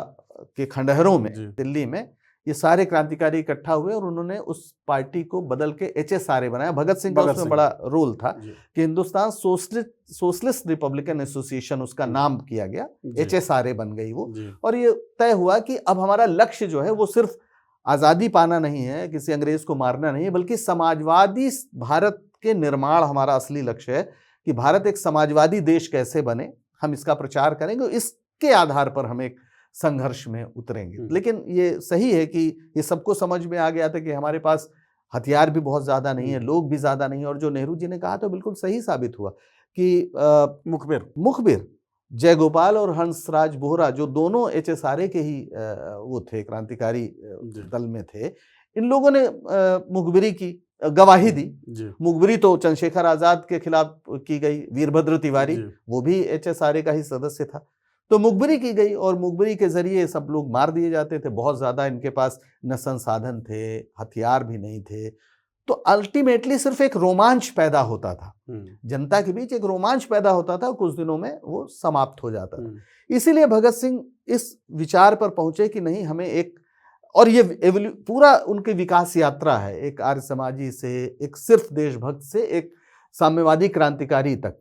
के खंडहरों में दिल्ली में ये सारे क्रांतिकारी इकट्ठा हुए, और उन्होंने उस पार्टी को बदल के HSRA बनाया। भगत सिंह का उसमें बड़ा रोल था कि हिंदुस्तान सोशलिस्ट रिपब्लिकन एसोसिएशन उसका नाम किया गया, HSRA बन गई वो। और ये तय हुआ कि अब हमारा लक्ष्य जो है वो सिर्फ आज़ादी पाना नहीं है, किसी अंग्रेज को मारना नहीं है, बल्कि समाजवादी भारत के निर्माण हमारा असली लक्ष्य है कि भारत एक समाजवादी देश कैसे बने, हम इसका प्रचार करेंगे, इसके आधार पर हम एक संघर्ष में उतरेंगे। लेकिन ये सही है कि ये सबको समझ में आ गया था कि हमारे पास हथियार भी बहुत ज्यादा नहीं है, लोग भी ज्यादा नहीं है, और जो नेहरू जी ने कहा तो बिल्कुल सही साबित हुआ कि मुखबिर जयगोपाल और हंसराज बोहरा, जो दोनों HSRA के ही वो थे, क्रांतिकारी दल में थे, इन लोगों ने मुखबिरी की, गवाही दी। मुखबिरी तो चंद्रशेखर आजाद के खिलाफ की गई, वीरभद्र तिवारी वो भी HSRA का ही सदस्य था, तो मुखबिरी की गई, और मुखबिरी के जरिए सब लोग मार दिए जाते थे। बहुत ज्यादा इनके पास न संसाधन थे, हथियार भी नहीं थे, तो अल्टीमेटली सिर्फ एक रोमांच पैदा होता था, जनता के बीच एक रोमांच पैदा होता था, कुछ दिनों में वो समाप्त हो जाता था। इसीलिए भगत सिंह इस विचार पर पहुंचे कि नहीं, हमें एक, और ये पूरा उनकी विकास यात्रा है, एक आर्य समाजी से, एक सिर्फ देशभक्त से, एक साम्यवादी क्रांतिकारी तक,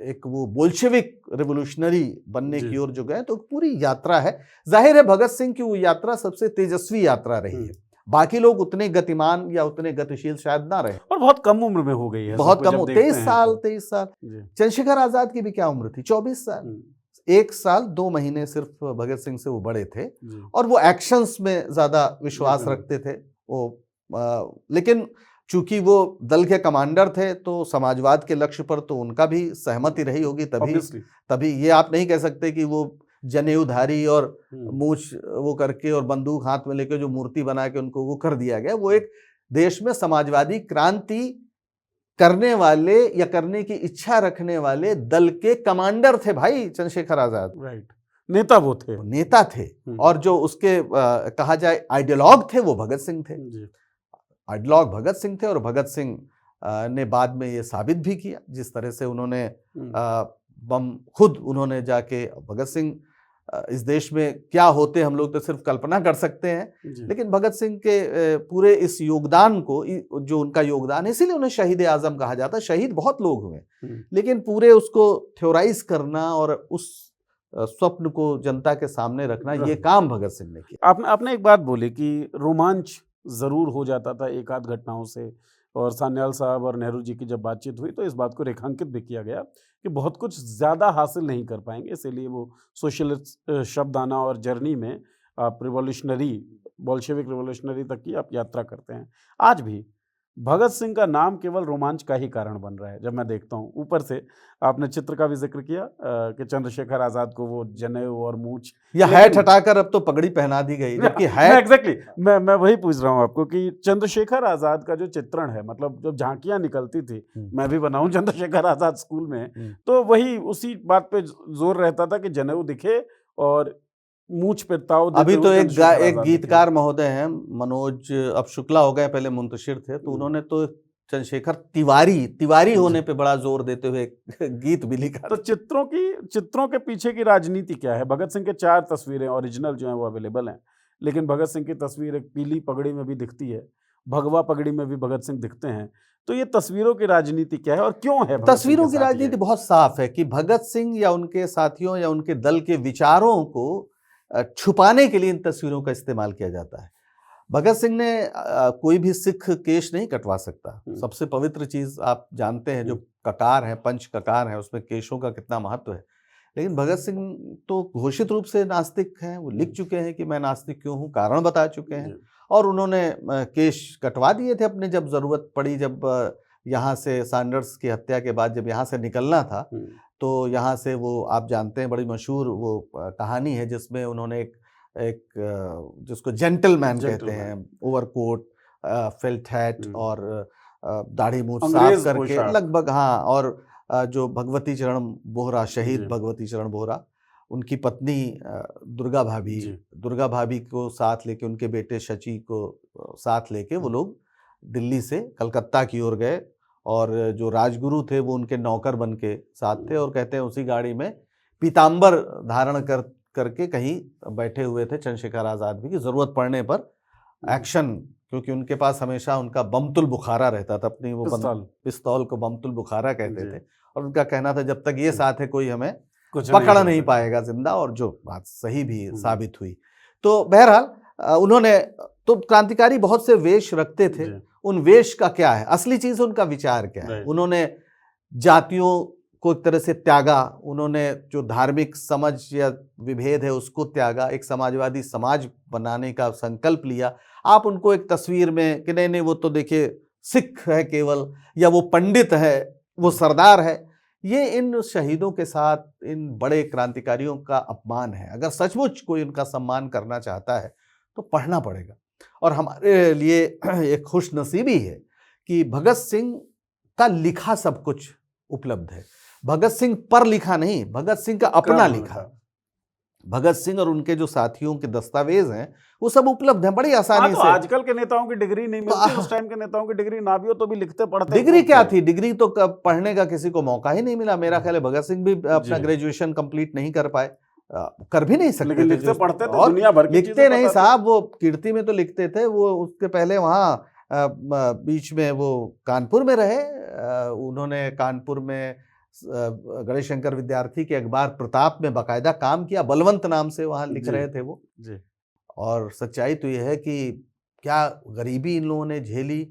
एक वो बोल्शेविक रिवोल्यूशनरी बनने की ओर जो गए, तो पूरी यात्रा है। जाहिर है भगत सिंह की वो यात्रा सबसे तेजस्वी यात्रा रही है, बाकी लोग उतने गतिमान या उतने गतिशील शायद ना रहे। और बहुत कम उम्र में हो गई है, बहुत सबको कम, जब देखते 23 हैं साल तो। 23 साल। जी। चंद्रशेखर आजाद की भी क्या उम्र थी, 24 साल। हम्म, 1 साल 2 महीने सिर्फ भगत सिंह से वो बड़े थे, जी। और वो एक्शंस में ज्यादा विश्वास बिल्कुल। रखते थे वो। लेकिन चूंकि वो दल के कमांडर थे तो समाजवाद के लक्ष्य पर तो उनका भी सहमति रही होगी, तभी Obviously। तभी ये आप नहीं कह सकते कि वो जनेऊधारी और हम्म, मूछ वो करके और बंदूक हाथ में लेके जो मूर्ति बना के उनको वो कर दिया गया। वो एक देश में समाजवादी क्रांति करने वाले या करने की इच्छा रखने वाले दल के कमांडर थे भाई चंद्रशेखर आजाद। राइट, नेता वो थे। वो नेता थे, और जो उसके कहा जाए आइडियोलॉग थे वो भगत सिंह थे। जी। आइडियोलॉग भगत सिंह थे, और भगत सिंह ने बाद में ये साबित भी किया, जिस तरह से उन्होंने बम खुद उन्होंने जाके, भगत सिंह इस देश में क्या होते हम लोग तो सिर्फ कल्पना कर सकते हैं, जी। लेकिन भगत सिंह के पूरे इस योगदान को, जो उनका योगदान है, इसीलिए उन्हें शहीद आजम कहा जाता है। शहीद बहुत लोग हुए, लेकिन पूरे उसको थ्योराइज करना और उस स्वप्न को जनता के सामने रखना, ये काम भगत सिंह ने किया। आपने एक बात बोली कि रोमांच जरूर हो जाता था एक आध घटनाओं से, और सान्याल साहब और नेहरू जी की जब बातचीत हुई तो इस बात को रेखांकित भी किया गया कि बहुत कुछ ज़्यादा हासिल नहीं कर पाएंगे, इसीलिए वो सोशलिस्ट शब्द आना और जर्नी में आप रिवॉल्यूशनरी, बोल्शेविक रिवॉल्यूशनरी तक की आप यात्रा करते हैं। आज भी भगत सिंह का नाम केवल रोमांच का ही कारण बन रहा है। जब मैं देखता हूँ ऊपर से, आपने चित्र का भी जिक्र किया कि चंद्रशेखर आजाद को वो जनेऊ और मूछ या हैट हटाकर अब तो पगड़ी पहना दी गई, जबकि हैट एग्जैक्टली मैं वही पूछ रहा हूँ आपको कि चंद्रशेखर आजाद का जो चित्रण है, मतलब जब झांकियां निकलती थी, मैं भी बनाऊं चंद्रशेखर आजाद स्कूल में, तो वही उसी बात पे जोर रहता था कि जनेऊ दिखे और मूछ पे ताव देते अभी तो हुए एक चंद्रशेखर आजाद गीतकार महोदय हैं, मनोज, अब शुक्ला हो गए, पहले मुंतशिर थे, तो उन्होंने तो चंद्रशेखर तिवारी होने पे बड़ा जोर देते हुए गीत भी लिखा। तो चित्रों के पीछे की राजनीति क्या है? भगत सिंह के 4 तस्वीरें ओरिजिनल जो हैं वो अवेलेबल हैं, लेकिन भगत सिंह की तस्वीर एक पीली पगड़ी में भी दिखती है, भगवा पगड़ी में भी भगत सिंह दिखते हैं। तो ये तस्वीरों की राजनीति क्या है और क्यों है? तस्वीरों की राजनीति बहुत साफ है कि भगत सिंह या उनके साथियों या उनके दल के विचारों को छुपाने के लिए इन तस्वीरों का इस्तेमाल किया जाता है। भगत सिंह ने कोई भी सिख केश नहीं कटवा सकता। सबसे पवित्र चीज आप जानते हैं, जो ककार है, पंच ककार है, उसमें केशों का कितना महत्व है। लेकिन भगत सिंह तो घोषित रूप से नास्तिक हैं, वो लिख चुके हैं कि मैं नास्तिक क्यों हूँ, कारण बता चुके हैं, और उन्होंने केश कटवा दिए थे अपने, जब जरूरत पड़ी, जब यहाँ से सैंडर्स की हत्या के बाद जब यहाँ से निकलना था, तो यहाँ से वो आप जानते हैं बड़ी मशहूर वो कहानी है जिसमें उन्होंने एक जिसको जेंटलमैन कहते हैं, ओवरकोट, फेल्ट हैट और दाढ़ी मूछ साफ करके लगभग, हाँ, और जो भगवती चरण बोहरा, शहीद भगवती चरण बोहरा, उनकी पत्नी दुर्गा भाभी को साथ लेके, उनके बेटे शची को साथ लेके वो लोग दिल्ली से कलकत्ता की ओर गए, और जो राजगुरु थे वो उनके नौकर बन के साथ थे, और कहते हैं उसी गाड़ी में पीताम्बर धारण करके कहीं बैठे हुए थे चंद्रशेखर आजाद भी, कि जरूरत पड़ने पर एक्शन, क्योंकि उनके पास हमेशा उनका बमतुल बुखारा रहता था, अपनी वो पिस्तौल को बमतुल बुखारा कहते थे, और उनका कहना था जब तक ये साथ है कोई हमें पकड़ नहीं पाएगा जिंदा, और जो बात सही भी साबित हुई। तो बहरहाल उन्होंने तो क्रांतिकारी बहुत से वेश रखते थे, उन वेश का क्या है, असली चीज उनका विचार क्या है। उन्होंने जातियों को एक तरह से त्यागा, उन्होंने जो धार्मिक समझ या विभेद है उसको त्यागा, एक समाजवादी समाज बनाने का संकल्प लिया। आप उनको एक तस्वीर में कि नहीं वो तो देखिए सिख है केवल, या वो पंडित है, वो सरदार है, ये इन शहीदों के साथ इन बड़े क्रांतिकारियों का अपमान है। अगर सचमुच कोई उनका सम्मान करना चाहता है तो पढ़ना पड़ेगा, और हमारे लिए एक खुश नसीबी है कि भगत सिंह का लिखा सब कुछ उपलब्ध है। भगत सिंह पर लिखा नहीं, भगत सिंह का अपना लिखा, भगत सिंह और उनके जो साथियों के दस्तावेज हैं वो सब उपलब्ध हैं बड़ी आसानी से। आजकल के नेताओं की डिग्री नहीं मिलती, उस टाइम के नेताओं की डिग्री ना भी हो तो भी लिखते पढ़ते। डिग्री क्या थी, डिग्री तो पढ़ने का किसी को मौका ही नहीं मिला। मेरा ख्याल है भगत सिंह भी अपना ग्रेजुएशन कंप्लीट नहीं कर पाए, कर भी नहीं सकते, लेकिन लिखते पढ़ते थे, और दुनिया भर की लिखते नहीं साहब, वो कीर्ति में तो लिखते थे। वो उसके पहले वहाँ बीच में वो कानपुर में रहे, उन्होंने कानपुर में गणेश शंकर विद्यार्थी के अखबार प्रताप में बाकायदा काम किया, बलवंत नाम से वहाँ लिख रहे थे वो। और सच्चाई तो यह है कि क्या गरीबी इन लोगों ने झेली।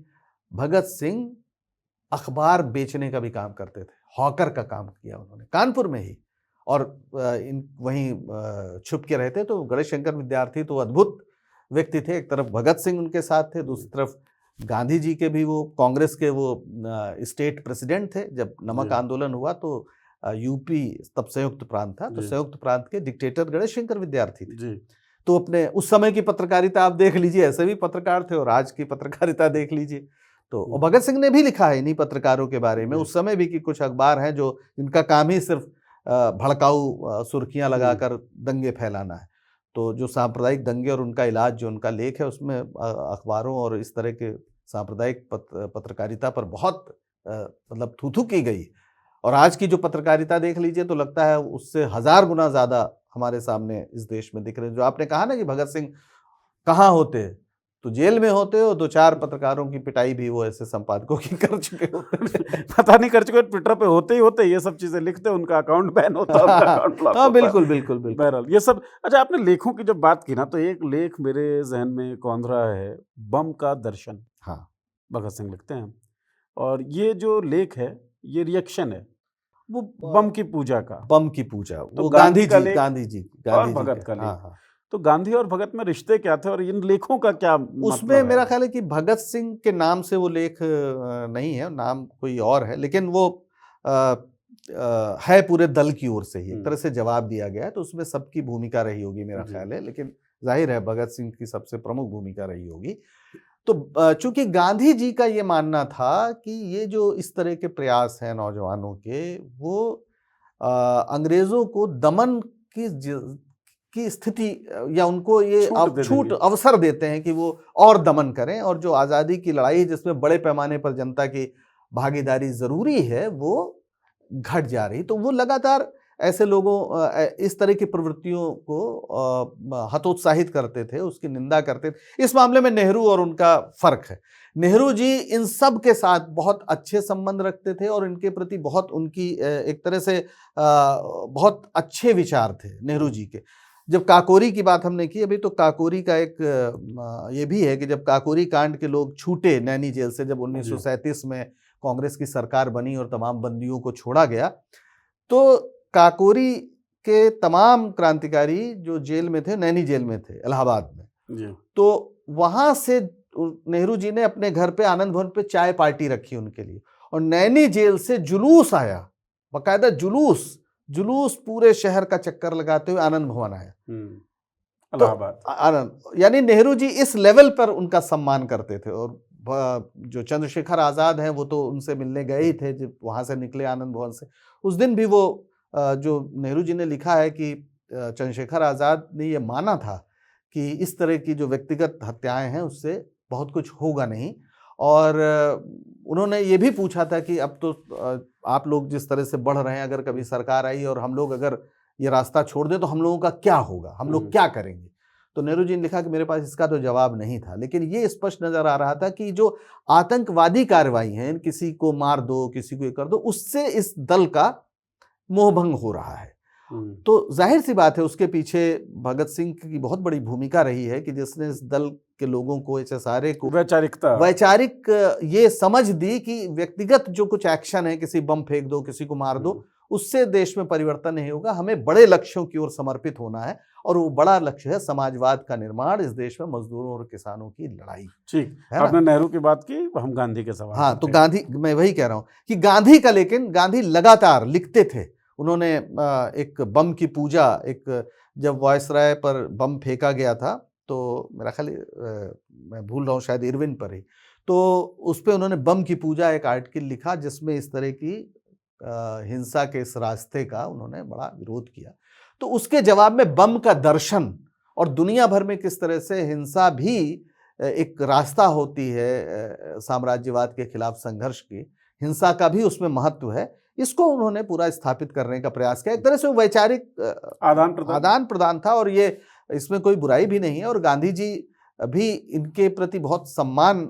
भगत सिंह अखबार बेचने का भी काम करते थे, हॉकर का काम किया उन्होंने कानपुर में ही, और वहीं छुप के रहते। तो गणेश शंकर विद्यार्थी तो अद्भुत व्यक्ति थे। एक तरफ भगत सिंह उनके साथ थे, दूसरी तरफ गांधी जी के भी, वो कांग्रेस के वो स्टेट प्रेसिडेंट थे। जब नमक आंदोलन हुआ तो यूपी तब संयुक्त प्रांत था, तो संयुक्त प्रांत के डिक्टेटर गणेश शंकर विद्यार्थी थे। तो अपने उस समय की पत्रकारिता आप देख लीजिए, ऐसे भी पत्रकार थे, और आज की पत्रकारिता देख लीजिए। तो और भगत सिंह ने भी लिखा है इन्हीं पत्रकारों के बारे में उस समय भी, कि कुछ अखबार हैं जो इनका काम ही सिर्फ भड़काऊ सुर्खियां लगाकर दंगे फैलाना है। तो जो सांप्रदायिक दंगे और उनका इलाज, जो उनका लेख है, उसमें अखबारों और इस तरह के सांप्रदायिक पत्रकारिता पर बहुत मतलब थू की गई। और आज की जो पत्रकारिता देख लीजिए तो लगता है उससे 1000 गुना ज्यादा हमारे सामने इस देश में दिख रहे हैं। जो आपने कहा ना कि भगत सिंह कहाँ होते, तो जेल में होते हो। 2-4 पत्रकारों की पिटाई भी वो ऐसे संपादकों की कर चुके होते पता नहीं कर चुके, ट्विटर पे होते ही होते ये सब चीजें लिखते, उनका अकाउंट बैन होता है, उनका अकाउंट ब्लॉक होता है। बिल्कुल बिल्कुल बिल्कुल। बहरहाल ये सब। अच्छा, आपने लेखों की जब बात की ना, तो एक लेख मेरे जहन में कौंध रहा है, बम का दर्शन। हाँ, भगत सिंह लिखते हैं, और ये जो लेख है ये रिएक्शन है वो बम की पूजा का। बम की पूजा, तो वो गांधी का लेख गांधी जी और भगत का लेख। हाँ हाँ। तो गांधी और भगत में रिश्ते क्या थे, और इन लेखों का क्या उसमें मतलब मेरा है? ख्याल है कि भगत सिंह के नाम से वो लेख नहीं है, नाम कोई और है, लेकिन वो है पूरे दल की ओर से ही एक तरह से जवाब दिया गया है। तो उसमें सबकी भूमिका रही होगी मेरा ख्याल है, लेकिन जाहिर है भगत सिंह की सबसे प्रमुख भूमिका रही होगी। तो चूंकि गांधी जी का ये मानना था कि ये जो इस तरह के प्रयास हैं नौजवानों के, वो अंग्रेजों को दमन की स्थिति या उनको ये छूट अवसर देते हैं कि वो और दमन करें, और जो आज़ादी की लड़ाई जिसमें बड़े पैमाने पर जनता की भागीदारी ज़रूरी है वो घट जा रही। तो वो लगातार ऐसे लोगों, इस तरह की प्रवृत्तियों को हतोत्साहित करते थे, उसकी निंदा करते थे। इस मामले में नेहरू और उनका फर्क है। नेहरू जी इन सब के साथ बहुत अच्छे संबंध रखते थे, और इनके प्रति बहुत उनकी एक तरह से बहुत अच्छे विचार थे नेहरू जी के। जब काकोरी की बात हमने की अभी, तो काकोरी का एक ये भी है कि जब काकोरी कांड के लोग छूटे नैनी जेल से, जब 1937 में कांग्रेस की सरकार बनी और तमाम बंदियों को छोड़ा गया, तो काकोरी के तमाम क्रांतिकारी जो जेल में थे, नैनी जेल में थे इलाहाबाद में, तो वहां से नेहरू जी ने अपने घर पे आनंद भवन पे चाय पार्टी रखी उनके लिए, और नैनी जेल से जुलूस आया, बाकायदा जुलूस पूरे शहर का चक्कर लगाते हुए आनंद भवन आया इलाहाबाद। तो आनंद, यानी नेहरू जी इस लेवल पर उनका सम्मान करते थे। और जो चंद्रशेखर आजाद हैं वो तो उनसे मिलने गए ही थे जब वहां से निकले आनंद भवन से। उस दिन भी वो जो नेहरू जी ने लिखा है कि चंद्रशेखर आजाद ने ये माना था कि इस तरह की जो व्यक्तिगत हत्याएं हैं उससे बहुत कुछ होगा नहीं, और उन्होंने ये भी पूछा था कि अब तो आप लोग जिस तरह से बढ़ रहे हैं, अगर कभी सरकार आई और हम लोग अगर ये रास्ता छोड़ दें तो हम लोगों का क्या होगा, हम लोग क्या करेंगे। तो नेहरू जी ने लिखा कि मेरे पास इसका तो जवाब नहीं था, लेकिन ये स्पष्ट नजर आ रहा था कि जो आतंकवादी कार्रवाई हैं, किसी को मार दो, किसी को ये कर दो, उससे इस दल का मोहभंग हो रहा है। तो जाहिर सी बात है उसके पीछे भगत सिंह की बहुत बड़ी भूमिका रही है कि जिसने इस दल के लोगों को, HSRA को वैचारिक ये समझ दी कि व्यक्तिगत जो कुछ एक्शन है, किसी बम फेंक दो, किसी को मार दो, उससे देश में परिवर्तन नहीं होगा। हमें बड़े लक्ष्यों की ओर समर्पित होना है, और वो बड़ा लक्ष्य है समाजवाद का निर्माण, इस देश में मजदूरों और किसानों की लड़ाई। ठीक है, आपने नेहरू की बात की, हम गांधी के सवाल। हाँ, तो गांधी, मैं वही कह रहा हूँ कि गांधी का, लेकिन गांधी लगातार लिखते थे। उन्होंने एक बम की पूजा, एक जब वायसराय पर बम फेंका गया था, तो मेरा ख्याल मैं भूल रहा हूँ, शायद इरविन पर ही, तो उस पर उन्होंने बम की पूजा एक आर्टिकल लिखा जिसमें इस तरह की हिंसा के इस रास्ते का उन्होंने बड़ा विरोध किया। तो उसके जवाब में बम का दर्शन और दुनिया भर में किस तरह से हिंसा भी एक रास्ता होती है साम्राज्यवाद के खिलाफ संघर्ष की, हिंसा का भी उसमें महत्व है, इसको उन्होंने पूरा स्थापित करने का प्रयास किया। एक तरह से वैचारिक आदान प्रदान था, और ये इसमें कोई बुराई भी नहीं है। और गांधी जी भी इनके प्रति बहुत सम्मान,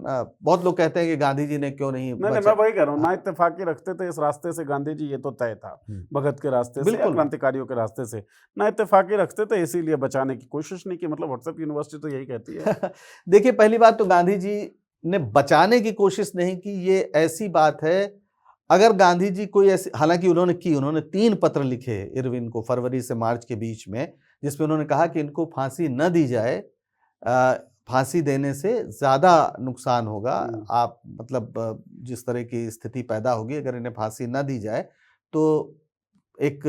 बहुत लोग कहते हैं कि गांधी जी ने क्यों नहीं नहीं, मैं वही कह रहा हूँ, ना इत्तेफाकी रखते थे इस रास्ते से गांधी जी, ये तो तय था, भगत के रास्ते से या बिल्कुल। क्रांतिकारियों के रास्ते से ना इत्तेफाकी रखते थे, इसीलिए बचाने की कोशिश नहीं की। मतलब व्हाट्सएप यूनिवर्सिटी तो यही कहती है। देखिए, पहली बात तो गांधी जी ने बचाने की कोशिश नहीं की, ये ऐसी बात है। अगर गांधी जी कोई ऐसी, हालांकि उन्होंने 3 पत्र लिखे इरविन को फरवरी से मार्च के बीच में, जिसमें उन्होंने कहा कि इनको फांसी न दी जाए, फांसी देने से ज़्यादा नुकसान होगा, आप मतलब जिस तरह की स्थिति पैदा होगी अगर इन्हें फांसी न दी जाए तो एक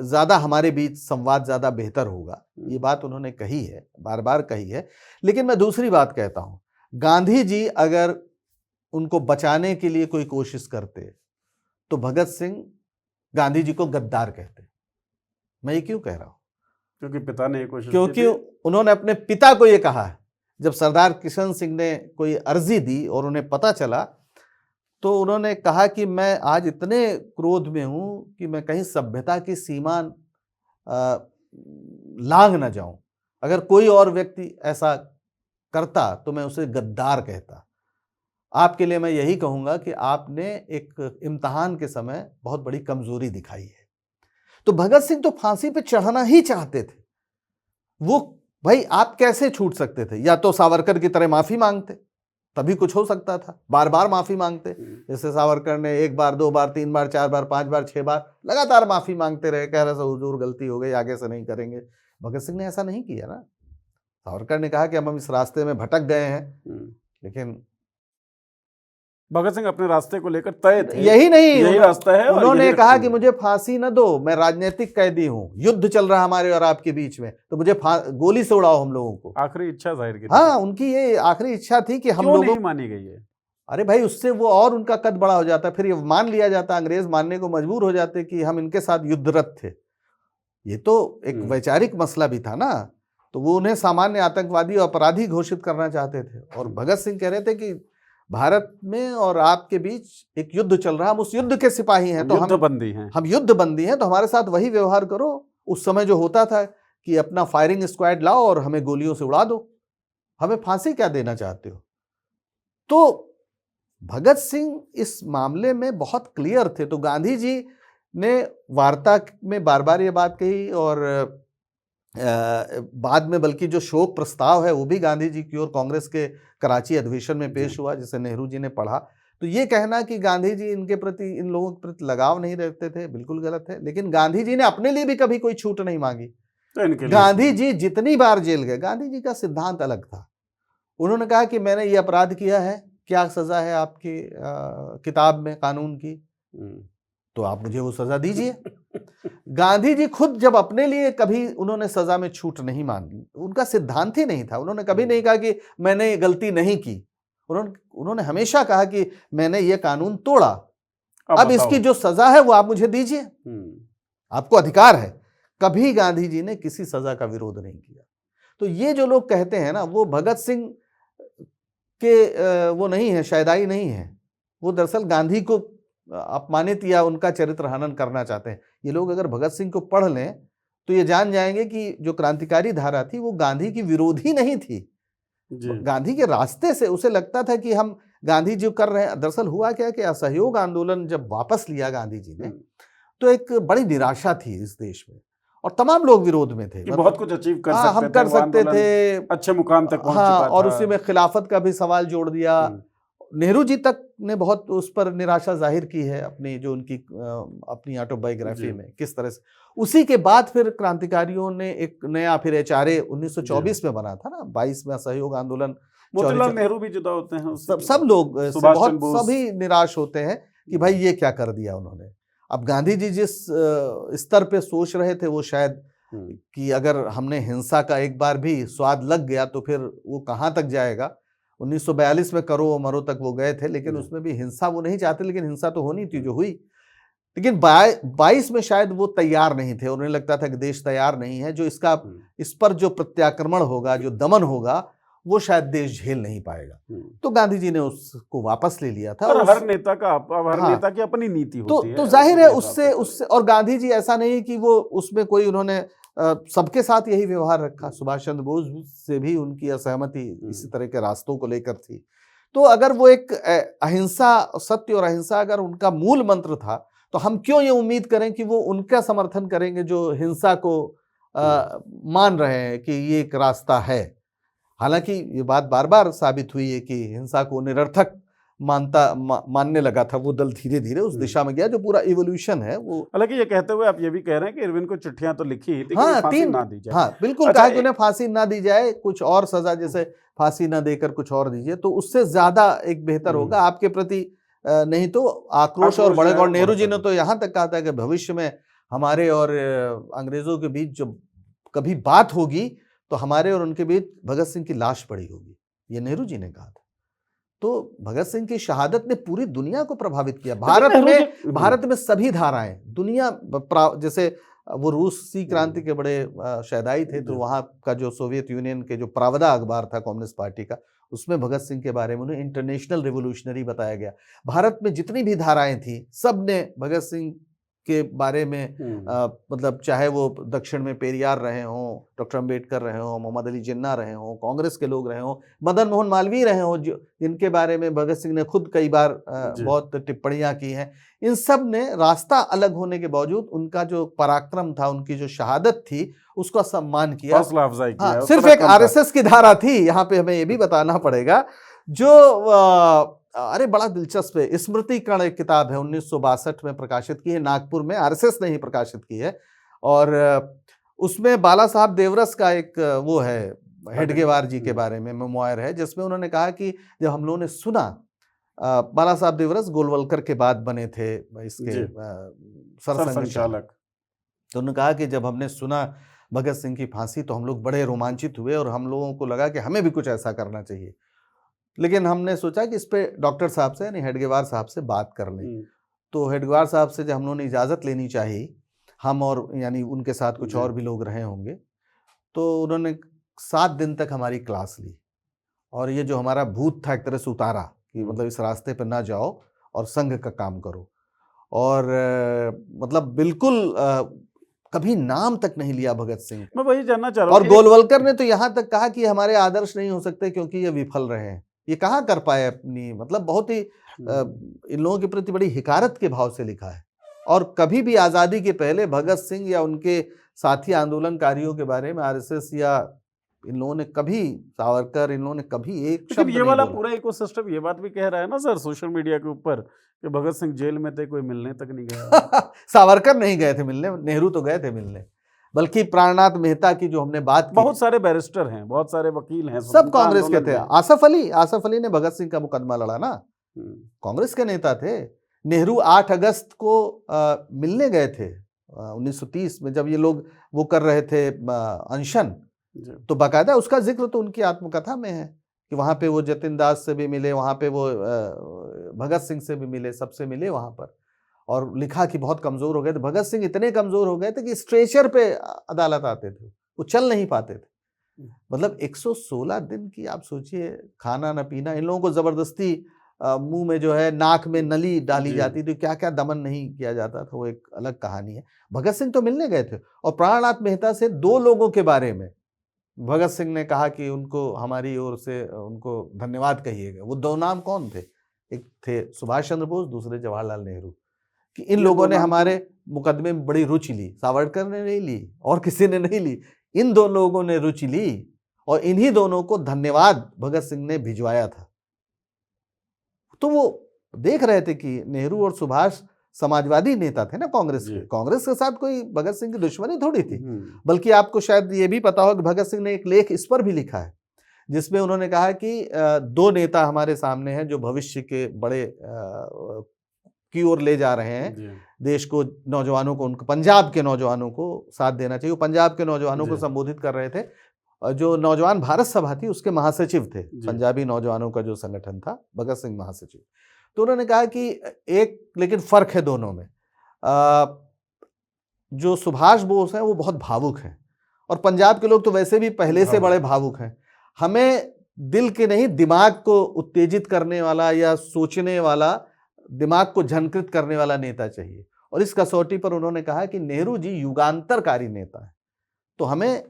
ज़्यादा हमारे बीच संवाद ज़्यादा बेहतर होगा। ये बात उन्होंने कही है, बार बार कही है। लेकिन मैं दूसरी बात कहता हूँ, गांधी जी अगर उनको बचाने के लिए कोई कोशिश करते तो भगत सिंह गांधी जी को गद्दार कहते। मैं ये क्यों कह रहा हूँ? क्योंकि पिता ने ये कोशिश की क्योंकि थी। उन्होंने अपने पिता को ये कहा है। जब सरदार किशन सिंह ने कोई अर्जी दी और उन्हें पता चला तो उन्होंने कहा कि मैं आज इतने क्रोध में हूं कि मैं कहीं सभ्यता की सीमा लांघ न जाऊं। अगर कोई और व्यक्ति ऐसा करता तो मैं उसे गद्दार कहता। आपके लिए मैं यही कहूंगा कि आपने एक इम्तिहान के समय बहुत बड़ी कमजोरी दिखाई है। तो भगत सिंह तो फांसी पे चढ़ना ही चाहते थे। वो भाई आप कैसे छूट सकते थे? या तो सावरकर की तरह माफी मांगते, तभी कुछ हो सकता था। बार बार माफी मांगते, जैसे सावरकर ने 1 बार 2 बार 3 बार 4 बार 5 बार 6 बार लगातार माफी मांगते रहे, कह रहे हुजूर गलती हो गई, आगे से नहीं करेंगे। भगत सिंह ने ऐसा नहीं किया ना। सावरकर ने कहा कि हम इस रास्ते में भटक गए हैं, लेकिन भगत सिंह अपने रास्ते को लेकर तय थे, यही रास्ता है। उन्होंने कहा कि मुझे फांसी न दो, मैं राजनीतिक कैदी हूं, युद्ध चल रहा हमारे और आपके बीच में, तो मुझे गोली से उड़ाओ हम लोगों को। आखिरी इच्छा जाहिर की। हाँ, उनकी ये आखिरी इच्छा थी कि हम लोग नहीं मानी गई है। अरे भाई, उससे वो और उनका कद बड़ा हो जाता, फिर ये मान लिया जाता, अंग्रेज मानने को मजबूर हो जाते कि हम इनके साथ युद्धरत थे। ये तो एक वैचारिक मसला भी था ना। तो वो उन्हें सामान्य आतंकवादी और अपराधी घोषित करना चाहते थे। और भगत सिंह कह रहे थे कि भारत में और आपके बीच एक युद्ध चल रहा है, हम उस युद्ध के सिपाही हैं, तो हम युद्ध बंदी हैं, तो हमारे साथ वही व्यवहार करो। उस समय जो होता था कि अपना फायरिंग स्क्वाड लाओ और हमें गोलियों से उड़ा दो, हमें फांसी क्या देना चाहते हो? तो भगत सिंह इस मामले में बहुत क्लियर थे। तो गांधी जी ने वार्ता में बार बार ये बात कही, और बाद में बल्कि जो शोक प्रस्ताव है वो भी गांधी जी की ओर कांग्रेस के कराची अधिवेशन में पेश हुआ, जिसे नेहरू जी ने पढ़ा। तो ये कहना कि गांधी जी इनके प्रति, इन लोगों के प्रति लगाव नहीं रखते थे, बिल्कुल गलत है। लेकिन गांधी जी ने अपने लिए भी कभी कोई छूट नहीं मांगी। गांधी जी जितनी बार जेल गए, गांधी जी का सिद्धांत अलग था। उन्होंने कहा कि मैंने ये अपराध किया है, क्या सजा है आपकी किताब में कानून की, तो आप मुझे वो सजा दीजिए। गांधी जी खुद जब अपने लिए कभी उन्होंने सजा में छूट नहीं मांगी, उनका सिद्धांत ही नहीं था। उन्होंने कभी नहीं कहा कि मैंने ये गलती नहीं की। उन्होंने हमेशा कहा कि मैंने ये कानून तोड़ा, अब इसकी जो सजा है वो आप मुझे दीजिए, आपको अधिकार है। कभी गांधी जी ने किसी सजा का विरोध नहीं किया। तो ये जो लोग कहते हैं ना, वो भगत सिंह के वो नहीं है, शायदाई नहीं है। वो दरअसल गांधी को अपमानित या उनका चरित्र हनन करना चाहते हैं। ये लोग अगर भगत सिंह को पढ़ लें तो ये जान जाएंगे कि जो क्रांतिकारी धारा थी वो गांधी की विरोधी नहीं थी, गांधी के रास्ते से। उसे लगता था कि हम गांधी जो कर रहे हैं, दरअसल हुआ क्या कि असहयोग आंदोलन जब वापस लिया गांधी जी ने, तो एक बड़ी निराशा थी इस देश में, और तमाम लोग विरोध में थे। बहुत कुछ अचीव कर सकते हम कर सकते थे, अच्छे मुकाम तक पहुंच चुका था। और उसी में खिलाफत का भी सवाल जोड़ दिया। नेहरू जी तक ने बहुत उस पर निराशा जाहिर की है अपनी, जो उनकी अपनी ऑटोबायोग्राफी में, किस तरह से। उसी के बाद फिर क्रांतिकारियों ने एक नया फिर HRA 1924 में बना था ना, 22 में असहयोग आंदोलन। मोतीलाल नेहरू भी जुदा होते हैं, सब लोग बहुत सभी निराश होते हैं कि भाई ये क्या कर दिया उन्होंने। अब गांधी जी जिस स्तर पे सोच रहे थे वो शायद कि अगर हमने हिंसा का एक बार भी स्वाद लग गया तो फिर वो कहाँ तक जाएगा। 1942 में करो मरो तक वो गए थे, लेकिन उसमें भी हिंसा वो नहीं चाहते, लेकिन हिंसा तो होनी थी जो हुई। लेकिन 22 में शायद वो तैयार नहीं थे, उन्हें लगता था कि देश तैयार नहीं है, जो इसका इस पर जो प्रत्याक्रमण होगा, जो दमन होगा, वो शायद देश झेल नहीं पाएगा। तो गांधी जी ने उसको वापस ले लिया था। और हर नेता का नेता की अपनी नीति होती है। तो जाहिर है उससे और गांधी जी ऐसा नहीं कि वो उसमें कोई उन्होंने सबके साथ यही व्यवहार रखा। सुभाष चंद्र बोस से भी उनकी असहमति इसी तरह के रास्तों को लेकर थी। तो अगर वो एक अहिंसा, सत्य और अहिंसा अगर उनका मूल मंत्र था, तो हम क्यों ये उम्मीद करें कि वो उनका समर्थन करेंगे जो हिंसा को मान रहे हैं कि ये एक रास्ता है। हालांकि ये बात बार बार साबित हुई है कि हिंसा को निरर्थक मानने लगा था वो दल, धीरे धीरे उस दिशा में गया जो पूरा इवोल्यूशन है वो। हालांकि ये कहते हुए आप ये भी कह रहे हैं कि इरविन को चिट्ठियां तो लिखी थी, हाँ, फांसी ना दी जाए। हाँ बिल्कुल, अच्छा, कहा कि उन्हें फांसी ना दी जाए, कुछ और सजा, जैसे फांसी ना देकर कुछ और दीजिए तो उससे ज्यादा एक बेहतर होगा आपके प्रति, नहीं तो आक्रोश और बढ़ेगा। और नेहरू जी ने तो यहाँ तक कहा था कि भविष्य में हमारे और अंग्रेजों के बीच जब कभी बात होगी तो हमारे और उनके बीच भगत सिंह की लाश पड़ी होगी, ये नेहरू जी ने कहा था। तो भगत सिंह की शहादत ने पूरी दुनिया को प्रभावित किया। भारत में सभी धाराएं, दुनिया, जैसे वो रूसी क्रांति के बड़े शहदाई थे, तो वहाँ का जो सोवियत यूनियन के जो प्रावदा अखबार था कम्युनिस्ट पार्टी का, उसमें भगत सिंह के बारे में उन्हें इंटरनेशनल रिवोल्यूशनरी बताया गया। भारत में जितनी भी धाराएं थी सब ने भगत सिंह के बारे में मतलब चाहे वो दक्षिण में पेरियार रहे हों, डॉक्टर अंबेडकर रहे हों, मोहम्मद अली जिन्ना रहे हों, कांग्रेस के लोग रहे हों, मदन मोहन मालवीय रहे हों, जिनके बारे में भगत सिंह ने खुद कई बार बहुत टिप्पणियां की हैं, इन सब ने रास्ता अलग होने के बावजूद उनका जो पराक्रम था, उनकी जो शहादत थी, उसका सम्मान किया, हौसला अफजाई किया। हाँ, सिर्फ एक आरएसएस की धारा थी, यहाँ पे हमें ये भी बताना पड़ेगा, जो अरे बड़ा दिलचस्प है, स्मृति कण एक किताब है 1962 में प्रकाशित की है, नागपुर में, आरएसएस ने ही प्रकाशित की है, और उसमें बाला साहब देवरस का एक वो है, हेडगेवार जी के बारे में मेमोयर है, जिसमें उन्होंने कहा कि जब हम लोगों ने सुना, बाला साहब देवरस गोलवलकर के बाद बने थे इसके सरसंघचालक, तो उन्होंने कहा कि जब हमने सुना भगत सिंह की फांसी तो हम लोग बड़े रोमांचित हुए और हम लोगों को लगा कि हमें भी कुछ ऐसा करना चाहिए, लेकिन हमने सोचा कि इस पे डॉक्टर साहब से यानी हेडगेवार साहब से बात कर लें। तो हेडगेवार साहब से जब हम लोगों ने इजाज़त लेनी चाहिए, हम और यानी उनके साथ कुछ और भी लोग रहे होंगे, तो उन्होंने 7 दिन तक हमारी क्लास ली, और ये जो हमारा भूत था एक तरह से उतारा कि मतलब इस रास्ते पर ना जाओ और संघ का काम करो, और मतलब बिल्कुल कभी नाम तक नहीं लिया भगत सिंह। मैं वही जानना चाह रहा हूं। और गोलवलकर ने तो यहाँ तक कहा कि हमारे आदर्श नहीं हो सकते क्योंकि ये विफल रहे हैं। ये कहाँ कर पाए अपनी, मतलब बहुत ही इन लोगों के प्रति बड़ी हिकारत के भाव से लिखा है। और कभी भी आज़ादी के पहले भगत सिंह या उनके साथी आंदोलनकारियों के बारे में आरएसएस या इन लोगों ने कभी, सावरकर, इन लोगों ने कभी एक शब्द नहीं बोला। ये वाला पूरा इकोसिस्टम ये बात भी कह रहा है ना सर सोशल मीडिया के ऊपर कि भगत सिंह जेल में थे, कोई मिलने तक नहीं गया। सावरकर नहीं गए थे मिलने, नेहरू तो गए थे मिलने, बल्कि प्राणनाथ मेहता की जो हमने बात की, बहुत सारे बैरिस्टर हैं, बहुत सारे वकील हैं, सब कांग्रेस के थे। आसफ अली ने भगत सिंह का मुकदमा लड़ा ना, कांग्रेस के नेता थे। नेहरू 8 अगस्त को मिलने गए थे 1930 में, जब ये लोग वो कर रहे थे अनशन, तो बाकायदा उसका जिक्र तो उनकी आत्मकथा में है कि वहां पे वो जतिन दास से भी मिले, वहां पे वो भगत सिंह से भी मिले, सबसे मिले वहां पर, और लिखा कि बहुत कमजोर हो गए थे भगत सिंह, इतने कमजोर हो गए थे कि स्ट्रेचर पे अदालत आते थे, वो चल नहीं पाते थे। मतलब 116 दिन की आप सोचिए, खाना न पीना, इन लोगों को जबरदस्ती मुंह में जो है नाक में नली डाली जाती थी, क्या क्या दमन नहीं किया जाता था, वो एक अलग कहानी है। भगत सिंह तो मिलने गए थे, और प्राणनाथ मेहता से 2 लोगों के बारे में भगत सिंह ने कहा कि उनको हमारी ओर से उनको धन्यवाद कहिएगा। वो 2 नाम कौन थे? एक थे सुभाष चंद्र बोस, दूसरे जवाहरलाल नेहरू, कि इन लोगों ने हमारे मुकदमे में बड़ी रुचि ली। सावरकर ने नहीं ली और किसी ने नहीं ली, इन 2 लोगों ने रुचि ली, और इन्हीं दोनों को धन्यवाद भगत सिंह ने भिजवाया था। तो वो देख रहे थे कि नेहरू और सुभाष समाजवादी नेता थे ना कांग्रेस के, कांग्रेस के साथ कोई भगत सिंह की दुश्मनी थोड़ी थी। बल्कि आपको शायद ये भी पता हो कि भगत सिंह ने एक लेख इस पर भी लिखा है, जिसमें उन्होंने कहा कि 2 नेता हमारे सामने हैं जो भविष्य के बड़े की ओर ले जा रहे हैं देश को, नौजवानों को, उनको पंजाब के नौजवानों को साथ देना चाहिए। वो पंजाब के नौजवानों को संबोधित कर रहे थे, जो नौजवान भारत सभा थी उसके महासचिव थे, पंजाबी नौजवानों का जो संगठन था, भगत सिंह महासचिव। तो उन्होंने कहा कि एक लेकिन फर्क है दोनों में, जो सुभाष बोस हैं वो बहुत भावुक हैं, और पंजाब के लोग तो वैसे भी पहले से बड़े भावुक हैं। हमें दिल के नहीं, दिमाग को उत्तेजित करने वाला या सोचने वाला, दिमाग को झंकृत करने वाला नेता चाहिए। और इस कसौटी पर उन्होंने कहा कि नेहरू जी युगांतरकारी नेता है, तो हमें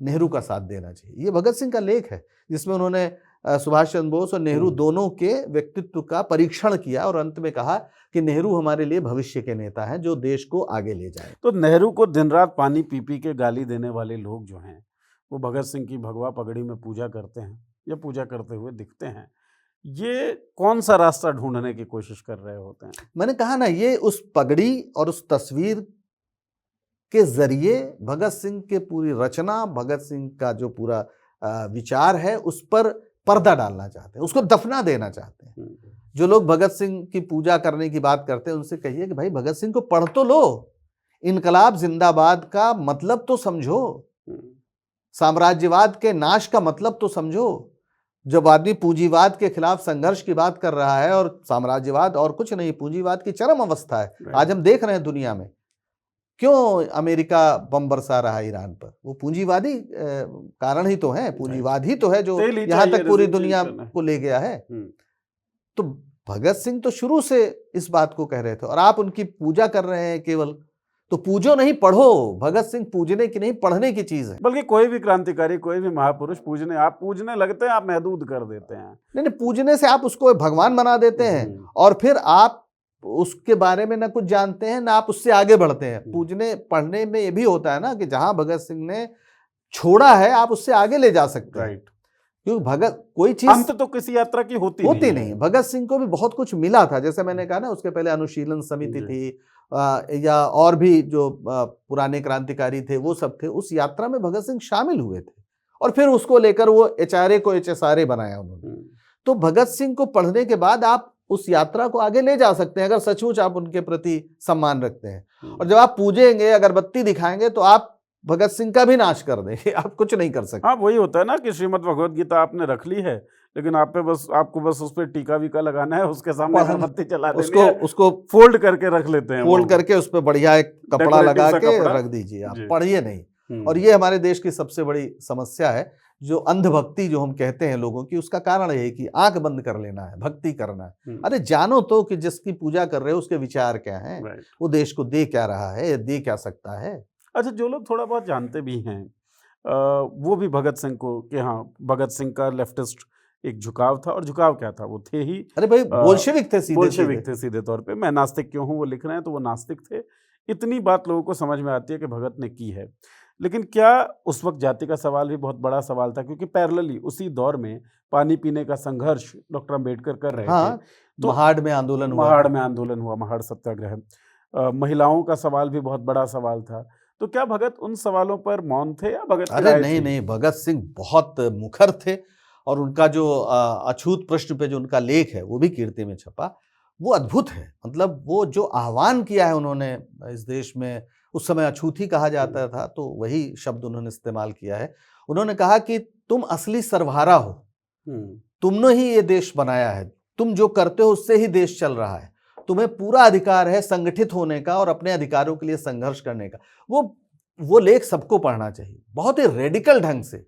नेहरू का साथ देना चाहिए। ये भगत सिंह का लेख है जिसमें उन्होंने सुभाष चंद्र बोस और नेहरू दोनों के व्यक्तित्व का परीक्षण किया और अंत में कहा कि नेहरू हमारे लिए भविष्य के नेता हैं जो देश को आगे ले जाए। तो नेहरू को दिन रात पानी पी पी के गाली देने वाले लोग जो हैं वो भगत सिंह की भगवा पगड़ी में पूजा करते हैं या पूजा करते हुए दिखते हैं। ये कौन सा रास्ता ढूंढने की कोशिश कर रहे होते हैं? मैंने कहा ना, ये उस पगड़ी और उस तस्वीर के जरिए भगत सिंह के पूरी रचना, भगत सिंह का जो पूरा विचार है उस पर पर्दा डालना चाहते हैं, उसको दफना देना चाहते हैं। जो लोग भगत सिंह की पूजा करने की बात करते हैं उनसे कहिए कि भाई भगत सिंह को पढ़ तो लो, इनकलाब जिंदाबाद का मतलब तो समझो, साम्राज्यवाद के नाश का मतलब तो समझो। जब आदमी पूंजीवाद के खिलाफ संघर्ष की बात कर रहा है, और साम्राज्यवाद और कुछ नहीं, पूंजीवाद की चरम अवस्था है। आज हम देख रहे हैं दुनिया में क्यों अमेरिका बम बरसा रहा है ईरान पर, वो पूंजीवादी कारण ही तो है, पूंजीवाद ही तो है जो यहाँ तक पूरी दुनिया को ले गया है। तो भगत सिंह तो शुरू से इस बात को कह रहे थे और आप उनकी पूजा कर रहे हैं केवल। तो पूजो नहीं, पढ़ो। भगत सिंह पूजने की नहीं, पढ़ने की चीज है। बल्कि कोई भी क्रांतिकारी, कोई भी महापुरुष आप पूजने लगते हैं, आप महदूद कर देते हैं। नहीं, पूजने से आप उसको भगवान बना देते हैं और फिर आप उसके बारे में ना कुछ जानते हैं ना आप उससे आगे बढ़ते हैं। पूजने पढ़ने में ये भी होता है ना कि जहां भगत सिंह ने छोड़ा है आप उससे आगे ले जा सकते हैं। क्योंकि भगत कोई चीज अंत तो किसी यात्रा की होती नहीं। भगत सिंह को भी बहुत कुछ मिला था, जैसे मैंने कहा ना, उसके पहले अनुशीलन समिति थी या और भी जो पुराने क्रांतिकारी थे वो सब थे। उस यात्रा में भगत सिंह शामिल हुए थे और फिर उसको लेकर वो एचआरए को एचएसआरए बनाया उन्होंने। तो भगत सिंह को पढ़ने के बाद आप उस यात्रा को आगे ले जा सकते हैं अगर सचमुच आप उनके प्रति सम्मान रखते हैं। और जब आप पूजेंगे, अगरबत्ती दिखाएंगे, तो आप भगत सिंह का भी नाश कर देंगे, आप कुछ नहीं कर सकते। हाँ, वही होता है ना कि श्रीमद् भगवत गीता आपने रख ली है, लेकिन आपको बस उस पर टीका वीका लगाना है, उसके सामने अगरबत्ती चला देनी है, उसको फोल्ड करके रख लेते हैं, फोल्ड करके उस पर बढ़िया एक कपड़ा लगा के रख दीजिए, आप पढ़िए नहीं। और ये हमारे देश की सबसे बड़ी समस्या है, जो अंधभक्ति जो हम कहते हैं लोगों की, उसका कारण यही कि आंख बंद कर लेना है, भक्ति करना है। अरे जानो तो कि जिसकी पूजा कर रहे हो उसके विचार क्या हैं, वो देश को दे क्या रहा है, दे क्या सकता है। अच्छा, जो लोग थोड़ा बहुत जानते भी हैं वो भी भगत सिंह को कि हाँ, भगत सिंह का लेफ्टिस्ट एक झुकाव था, और झुकाव क्या था, वो थे ही, अरे भाई बोल्शेविक थे, सीधे तौर पे। मैं नास्तिक क्यों हूँ वो लिख रहे हैं, तो वो नास्तिक थे। इतनी बात लोगों को समझ में आती है कि भगत ने की है। लेकिन क्या उस वक्त जाति का सवाल भी बहुत बड़ा सवाल था, क्योंकि पैरेलली उसी दौर में पानी पीने का संघर्ष डॉक्टर अम्बेडकर कर रहे थे। तो महाड़ में आंदोलन हुआ, महाड़ सत्याग्रह। महिलाओं का सवाल भी बहुत बड़ा सवाल था। तो क्या भगत उन सवालों पर मौन थे या भगत? अरे नहीं, भगत सिंह बहुत मुखर थे और उनका जो अछूत प्रश्न पे जो उनका लेख है वो भी कीर्ति में छपा, वो अद्भुत है। मतलब वो जो आह्वान किया है उन्होंने इस देश में, उस समय अछूत ही कहा जाता था, तो वही शब्द उन्होंने इस्तेमाल किया है। उन्होंने कहा कि तुम असली सर्वहारा हो, तुमने ही ये देश बनाया है, तुम जो करते हो उससे ही देश चल रहा है, तुम्हें पूरा अधिकार है संगठित होने का और अपने अधिकारों के लिए संघर्ष करने का। वो लेख सबको पढ़ना चाहिए, बहुत ही रेडिकल ढंग से।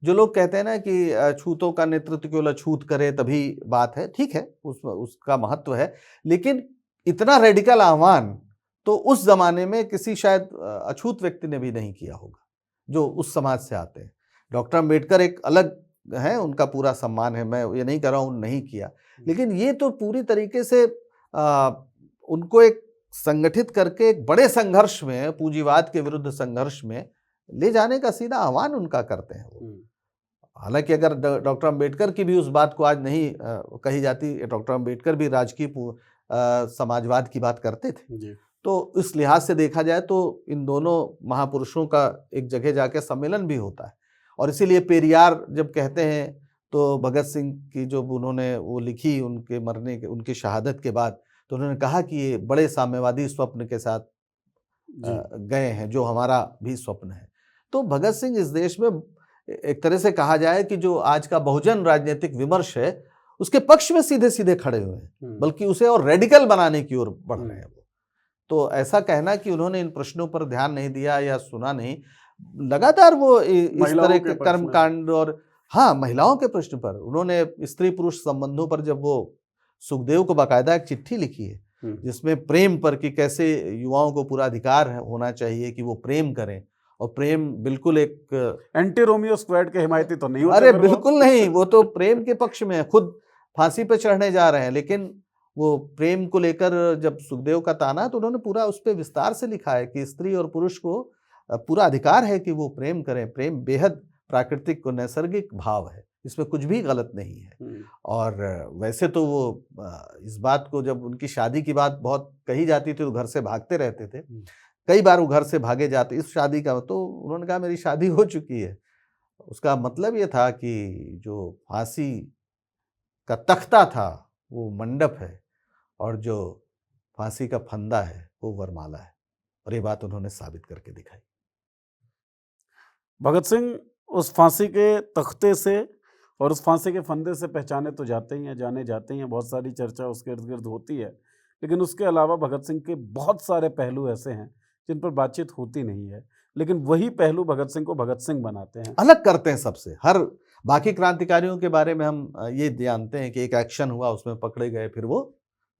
जो लोग कहते हैं ना कि अछूतों का नेतृत्व केवल अछूत करे तभी बात है, ठीक है, उसका महत्व है, लेकिन इतना रेडिकल आह्वान तो उस जमाने में किसी शायद अछूत व्यक्ति ने भी नहीं किया होगा जो उस समाज से आते हैं। डॉक्टर अम्बेडकर एक अलग है, उनका पूरा सम्मान है, मैं ये नहीं कह रहा हूँ नहीं किया, लेकिन ये तो पूरी तरीके से उनको एक संगठित करके एक बड़े संघर्ष में, पूंजीवाद के विरुद्ध संघर्ष में ले जाने का सीधा आह्वान उनका करते हैं। हालांकि अगर डॉक्टर अम्बेडकर की भी उस बात को आज नहीं कही जाती, डॉक्टर अम्बेडकर भी राजकीय समाजवाद की बात करते थे, तो इस लिहाज से देखा जाए तो इन दोनों महापुरुषों का एक जगह जाके सम्मेलन भी होता है। और इसीलिए पेरियार जब कहते हैं तो भगत सिंह की जो उन्होंने वो लिखी उनके मरने के, उनकी शहादत के बाद, तो उन्होंने कहा कि ये बड़े साम्यवादी स्वप्न के साथ गए हैं जो हमारा भी स्वप्न है। तो भगत सिंह इस देश में एक तरह से कहा जाए कि जो आज का बहुजन राजनीतिक विमर्श है उसके पक्ष में सीधे सीधे खड़े हुए हैं, बल्कि उसे और रेडिकल बनाने की ओर बढ़ रहे हैं वो। तो ऐसा कहना कि उन्होंने इन प्रश्नों पर ध्यान नहीं दिया या सुना नहीं, लगातार वो इस तरह के कर्मकांड और हाँ, महिलाओं के प्रश्न पर उन्होंने स्त्री पुरुष संबंधों पर, जब वो सुखदेव को बाकायदा एक चिट्ठी लिखी है जिसमें प्रेम पर कि कैसे युवाओं को पूरा अधिकार होना चाहिए कि वो प्रेम करें, और प्रेम बिल्कुल एक एंटी रोमियो स्क्वाड के हिमायती तो नहीं होते अरे फिर वो। बिल्कुल नहीं, वो तो प्रेम के पक्ष में है, खुद फांसी पे चढ़ने जा रहे हैं, लेकिन वो प्रेम को लेकर जब सुखदेव का ताना है तो उन्होंने पूरा उस पर विस्तार से लिखा है कि स्त्री और पुरुष को पूरा अधिकार है कि वो प्रेम करें, प्रेम बेहद प्राकृतिक और नैसर्गिक भाव है, इसमें कुछ भी गलत नहीं है। और वैसे तो वो इस बात को, जब उनकी शादी की बात बहुत कही जाती थी तो घर से भागते रहते थे, कई बार वो घर से भागे जाते इस शादी का, तो उन्होंने कहा मेरी शादी हो चुकी है। उसका मतलब ये था कि जो फांसी का तख्ता था वो मंडप है और जो फांसी का फंदा है वो वरमाला है, और ये बात उन्होंने साबित करके दिखाई। भगत सिंह उस फांसी के तख्ते से और उस फांसी के फंदे से पहचाने तो जाते ही हैं, जाने जाते ही हैं, बहुत सारी चर्चा उसके इर्द गिर्द होती है, लेकिन उसके अलावा भगत सिंह के बहुत सारे पहलू ऐसे हैं जिन पर बातचीत होती नहीं है, लेकिन वही पहलू भगत सिंह को भगत सिंह बनाते हैं। अलग करते हैं सबसे। हर बाकी क्रांतिकारियों के बारे में हम ये जानते हैं कि एक एक्शन हुआ, उसमें पकड़े गए, फिर वो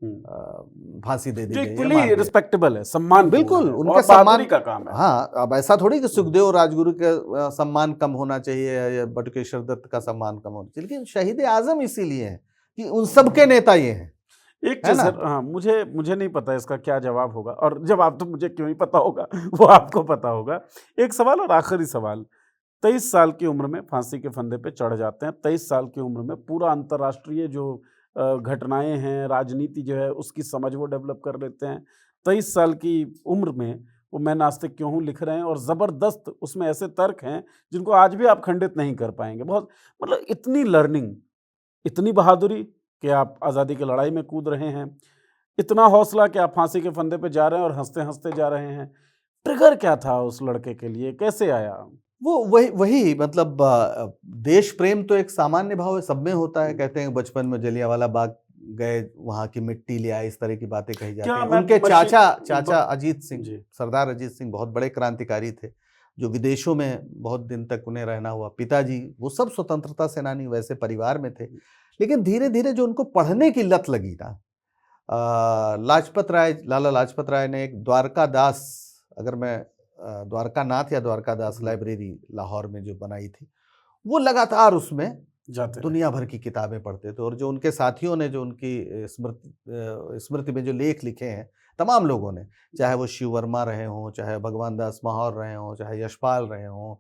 फांसी दे दी जो गई, फुली रिस्पेक्टेबल है, सम्मान बिल्कुल उनके सम्मान का काम है। हाँ, अब ऐसा थोड़ी कि सुखदेव और राजगुरु का सम्मान कम होना चाहिए या बटुकेश्वर दत्त का सम्मान कम होना चाहिए, लेकिन शहीद आजम इसीलिए है कि उन सबके नेता ये हैं। एक चीज सर, हाँ, मुझे नहीं पता इसका क्या जवाब होगा, और जवाब तो मुझे क्यों ही पता होगा, वो आपको पता होगा। एक सवाल और आखिरी सवाल, 23 साल की उम्र में फांसी के फंदे पे चढ़ जाते हैं, 23 साल की उम्र में पूरा अंतर्राष्ट्रीय जो घटनाएं हैं, राजनीति जो है उसकी समझ वो डेवलप कर लेते हैं। 23 साल की उम्र में वो मैं नास्तिक क्यों हूँ लिख रहे हैं, और ज़बरदस्त उसमें ऐसे तर्क हैं जिनको आज भी आप खंडित नहीं कर पाएंगे। बहुत मतलब इतनी लर्निंग, इतनी बहादुरी कि आप आज़ादी की लड़ाई में कूद रहे हैं, इतना हौसला कि आप फांसी के फंदे पे जा रहे हैं और हंसते हंसते जा रहे हैं। ट्रिगर क्या था उस लड़के के लिए, कैसे आया? वो वही मतलब देश प्रेम तो एक सामान्य भाव है, सब में होता है। कहते हैं बचपन में जलियांवाला बाग गए, वहाँ की मिट्टी ले आए, इस तरह की बातें कही जाती हैं। उनके चाचा अजीत सिंह, सरदार अजीत सिंह बहुत बड़े क्रांतिकारी थे, जो विदेशों में बहुत दिन तक उन्हें रहना हुआ। पिताजी वो सब स्वतंत्रता सेनानी वैसे परिवार में थे, लेकिन धीरे धीरे जो उनको पढ़ने की लत लगी ना, लाला लाजपत राय ने एक द्वारका दास, अगर मैं द्वारका नाथ या द्वारका दास लाइब्रेरी लाहौर में जो बनाई थी, वो लगातार उसमें जाते दुनिया भर की किताबें पढ़ते थे। और जो उनके साथियों ने जो उनकी स्मृति में जो लेख लिखे हैं, तमाम लोगों ने, चाहे वो शिव वर्मा रहे हों, चाहे भगवान दास माहौर रहे हों, चाहे यशपाल रहे हों,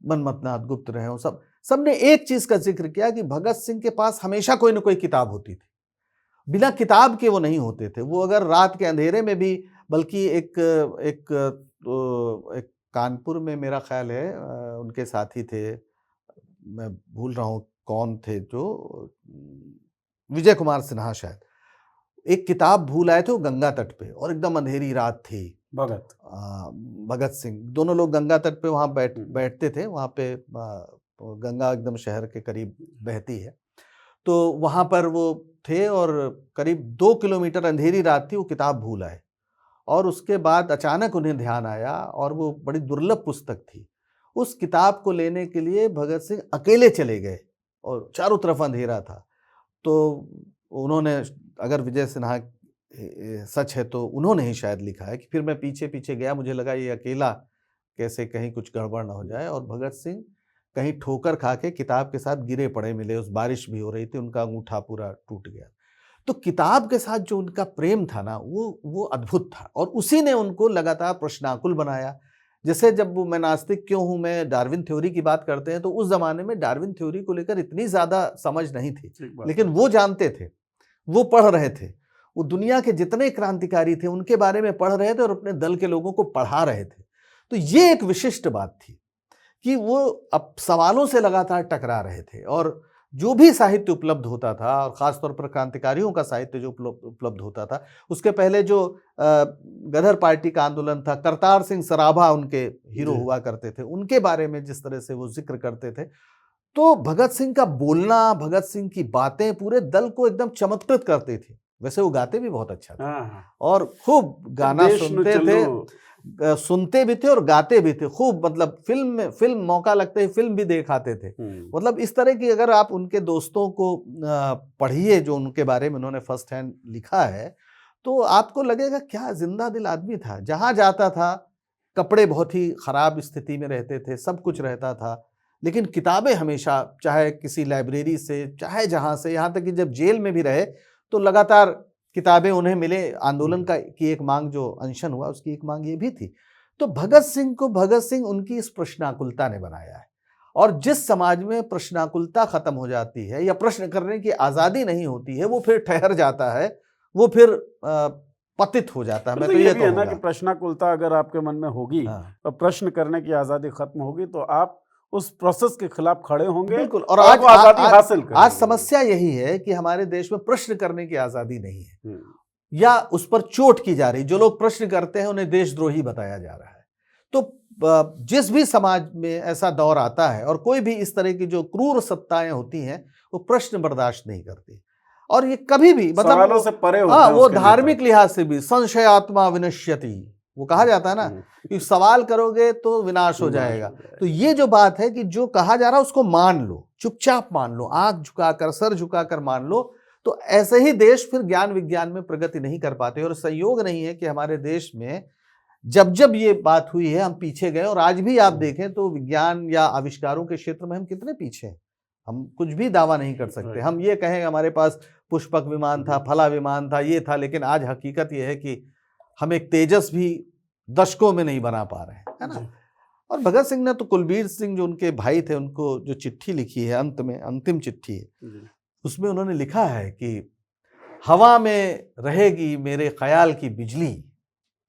मनमथनाथ गुप्त रहे हों, सब ने एक चीज़ का जिक्र किया कि भगत सिंह के पास हमेशा कोई ना कोई किताब होती थी। बिना किताब के वो नहीं होते थे। वो अगर रात के अंधेरे में भी, बल्कि एक कानपुर में मेरा ख्याल है उनके साथी थे, मैं भूल रहा हूँ कौन थे, जो विजय कुमार सिन्हा शायद, एक किताब भूल आए थे वो गंगा तट पे, और एकदम अंधेरी रात थी। भगत सिंह, दोनों लोग गंगा तट पे वहाँ बैठते थे। वहाँ पे गंगा एकदम शहर के करीब बहती है, तो वहाँ पर वो थे, और करीब 2 किलोमीटर अंधेरी रात थी, वो किताब भूल आए। और उसके बाद अचानक उन्हें ध्यान आया, और वो बड़ी दुर्लभ पुस्तक थी। उस किताब को लेने के लिए भगत सिंह अकेले चले गए, और चारों तरफ अंधेरा था। तो उन्होंने, अगर विजय सिन्हा सच है तो उन्होंने ही शायद लिखा है कि फिर मैं पीछे पीछे गया, मुझे लगा ये अकेला कैसे, कहीं कुछ गड़बड़ ना हो जाए। और भगत सिंह कहीं ठोकर खा के किताब के साथ गिरे पड़े मिले। उस बारिश भी हो रही थी, उनका अंगूठा पूरा टूट गया। तो किताब के साथ जो उनका प्रेम था ना, वो अद्भुत था, और उसी ने उनको लगातार प्रश्नाकुल बनाया। जैसे जब मैं नास्तिक क्यों हूँ में डार्विन थ्योरी की बात करते हैं, तो उस जमाने में डार्विन थ्योरी को लेकर इतनी ज्यादा समझ नहीं थी, लेकिन वो जानते थे, वो पढ़ रहे थे, वो दुनिया के जितने क्रांतिकारी थे उनके बारे में पढ़ रहे थे, और अपने दल के लोगों को पढ़ा रहे थे। तो ये एक विशिष्ट बात थी कि वो अब सवालों से लगातार टकरा रहे थे, और जो भी साहित्य उपलब्ध होता था, और ख़ासतौर पर क्रांतिकारियों का साहित्य जो उपलब्ध होता था, उसके पहले जो गदर पार्टी का आंदोलन था, करतार सिंह सराभा उनके हीरो हुआ करते थे, उनके बारे में जिस तरह से वो जिक्र करते थे, तो भगत सिंह का बोलना, भगत सिंह की बातें पूरे दल को एकदम चमत्कृत करती थी। वैसे वो गाते भी बहुत अच्छा था, और खूब गाना सुनते भी थे और गाते भी थे खूब। मतलब फिल्म मौका लगते ही फिल्म भी दिखाते थे। मतलब इस तरह की, अगर आप उनके दोस्तों को पढ़िए जो उनके बारे में उन्होंने फर्स्ट हैंड लिखा है, तो आपको लगेगा क्या जिंदा दिल आदमी था। जहां जाता था कपड़े बहुत ही खराब स्थिति में रहते थे, सब कुछ रहता था, लेकिन किताबें हमेशा, चाहे किसी लाइब्रेरी से, चाहे जहाँ से, यहाँ तक कि जब जेल में भी रहे तो लगातार किताबें उन्हें मिले। आंदोलन की एक मांग, जो अनशन हुआ उसकी एक मांग ये भी थी। तो भगत सिंह को भगत सिंह उनकी इस प्रश्नाकुलता ने बनाया है। और जिस समाज में प्रश्नाकुलता खत्म हो जाती है या प्रश्न करने की आज़ादी नहीं होती है, वो फिर ठहर जाता है, वो फिर पतित हो जाता है। मैं तो ये भी है ना कि प्रश्नाकुलता अगर आपके मन में होगी, और प्रश्न करने की आज़ादी खत्म होगी, तो आप उस प्रोसेस के खिलाफ खड़े होंगे। बिल्कुल। और आज आज़ादी हासिल करेंगे। आज समस्या यही है कि हमारे देश में प्रश्न करने की आज़ादी नहीं है, या उस पर चोट की जा रही। जो लोग प्रश्न करते हैं उन्हें देशद्रोही बताया जा रहा है। तो जिस भी समाज में ऐसा दौर आता है और कोई भी इस तरह की जो क्रूर सत्ताएं होती हैं, वो प्रश्न बर्दाश्त नहीं करती। और ये कभी भी सवालों से परे होते हैं। वो धार्मिक लिहाज से भी संशयात्मा विनश्यति, वो कहा जाता है ना कि सवाल करोगे तो विनाश हो जाएगा। तो ये जो बात है कि जो कहा जा रहा है उसको मान लो, चुपचाप मान लो, आंख झुकाकर, सर झुकाकर मान लो। तो ऐसे ही देश फिर ज्ञान विज्ञान में प्रगति नहीं कर पाते। और संयोग नहीं है कि हमारे देश में जब जब ये बात हुई है हम पीछे गए। और आज भी आप देखें तो विज्ञान या आविष्कारों के क्षेत्र में हम कितने पीछे हैं। हम कुछ भी दावा नहीं कर सकते। हम ये कहें हमारे पास पुष्पक विमान था, फला विमान था, ये था, लेकिन आज हकीकत ये है कि हम एक तेजस भी दशकों में नहीं बना पा रहे हैं, है ना। और भगत सिंह ने तो कुलबीर सिंह जो उनके भाई थे, उनको जो चिट्ठी लिखी है, अंत में अंतिम चिट्ठी है, उसमें उन्होंने लिखा है कि हवा में रहेगी मेरे ख्याल की बिजली,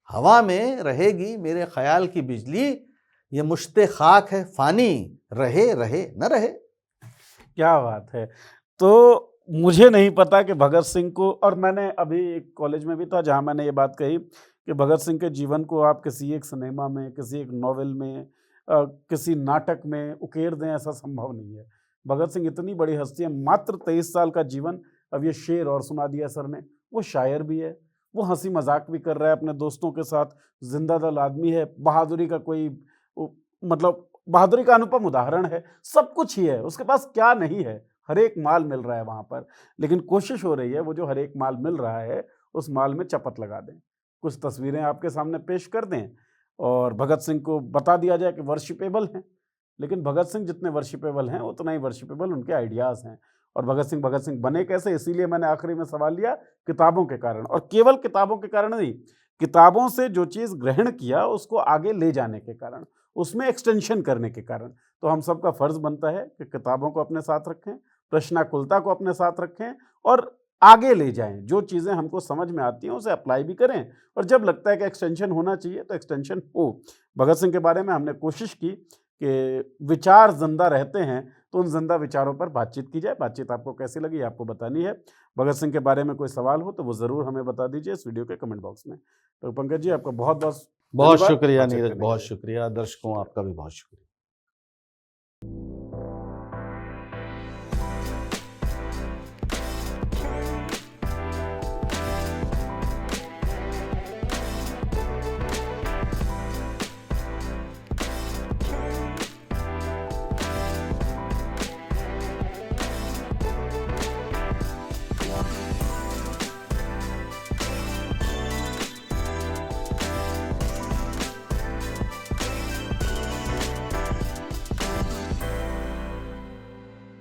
हवा में रहेगी मेरे ख्याल की बिजली, ये मुश्ते खाक है फानी, रहे रहे न रहे। क्या बात है। तो मुझे नहीं पता कि भगत सिंह को, और मैंने अभी एक कॉलेज में भी था जहाँ मैंने ये बात कही कि भगत सिंह के जीवन को आप किसी एक सिनेमा में, किसी एक नॉवेल में, किसी नाटक में उकेर दें, ऐसा संभव नहीं है। भगत सिंह इतनी बड़ी हस्ती है, मात्र 23 साल का जीवन। अब ये शेर और सुना दिया सर ने। वो शायर भी है, वो हंसी मजाक भी कर रहा है अपने दोस्तों के साथ, जिंदा दिल आदमी है, बहादुरी का कोई मतलब बहादुरी का अनुपम उदाहरण है। सब कुछ ही है उसके पास, क्या नहीं है, हर एक माल मिल रहा है वहाँ पर। लेकिन कोशिश हो रही है वो जो हर एक माल मिल रहा है उस माल में चपत लगा दें, कुछ तस्वीरें आपके सामने पेश कर दें और भगत सिंह को बता दिया जाए कि वर्शिपेबल हैं। लेकिन भगत सिंह जितने वर्शिपेबल हैं उतना ही वर्शिपेबल उनके आइडियाज़ हैं। और भगत सिंह बने कैसे, इसीलिए मैंने आखिरी में सवाल लिया, किताबों के कारण। और केवल किताबों के कारण नहीं, किताबों से जो चीज़ ग्रहण किया उसको आगे ले जाने के कारण, उसमें एक्सटेंशन करने के कारण। तो हम सबका फ़र्ज़ बनता है कि किताबों को अपने साथ रखें, प्रश्नाकुलता को अपने साथ रखें और आगे ले जाएं। जो चीज़ें हमको समझ में आती हैं उसे अप्लाई भी करें, और जब लगता है कि एक्सटेंशन होना चाहिए तो एक्सटेंशन हो। भगत सिंह के बारे में हमने कोशिश की कि विचार जिंदा रहते हैं तो उन जिंदा विचारों पर बातचीत की जाए। बातचीत आपको कैसी लगी आपको बतानी है। भगत सिंह के बारे में कोई सवाल हो तो वो ज़रूर हमें बता दीजिए इस वीडियो के कमेंट बॉक्स में। तो पंकज जी, आपका बहुत बहुत शुक्रिया नीरज, बहुत शुक्रिया। दर्शकों आपका भी बहुत शुक्रिया।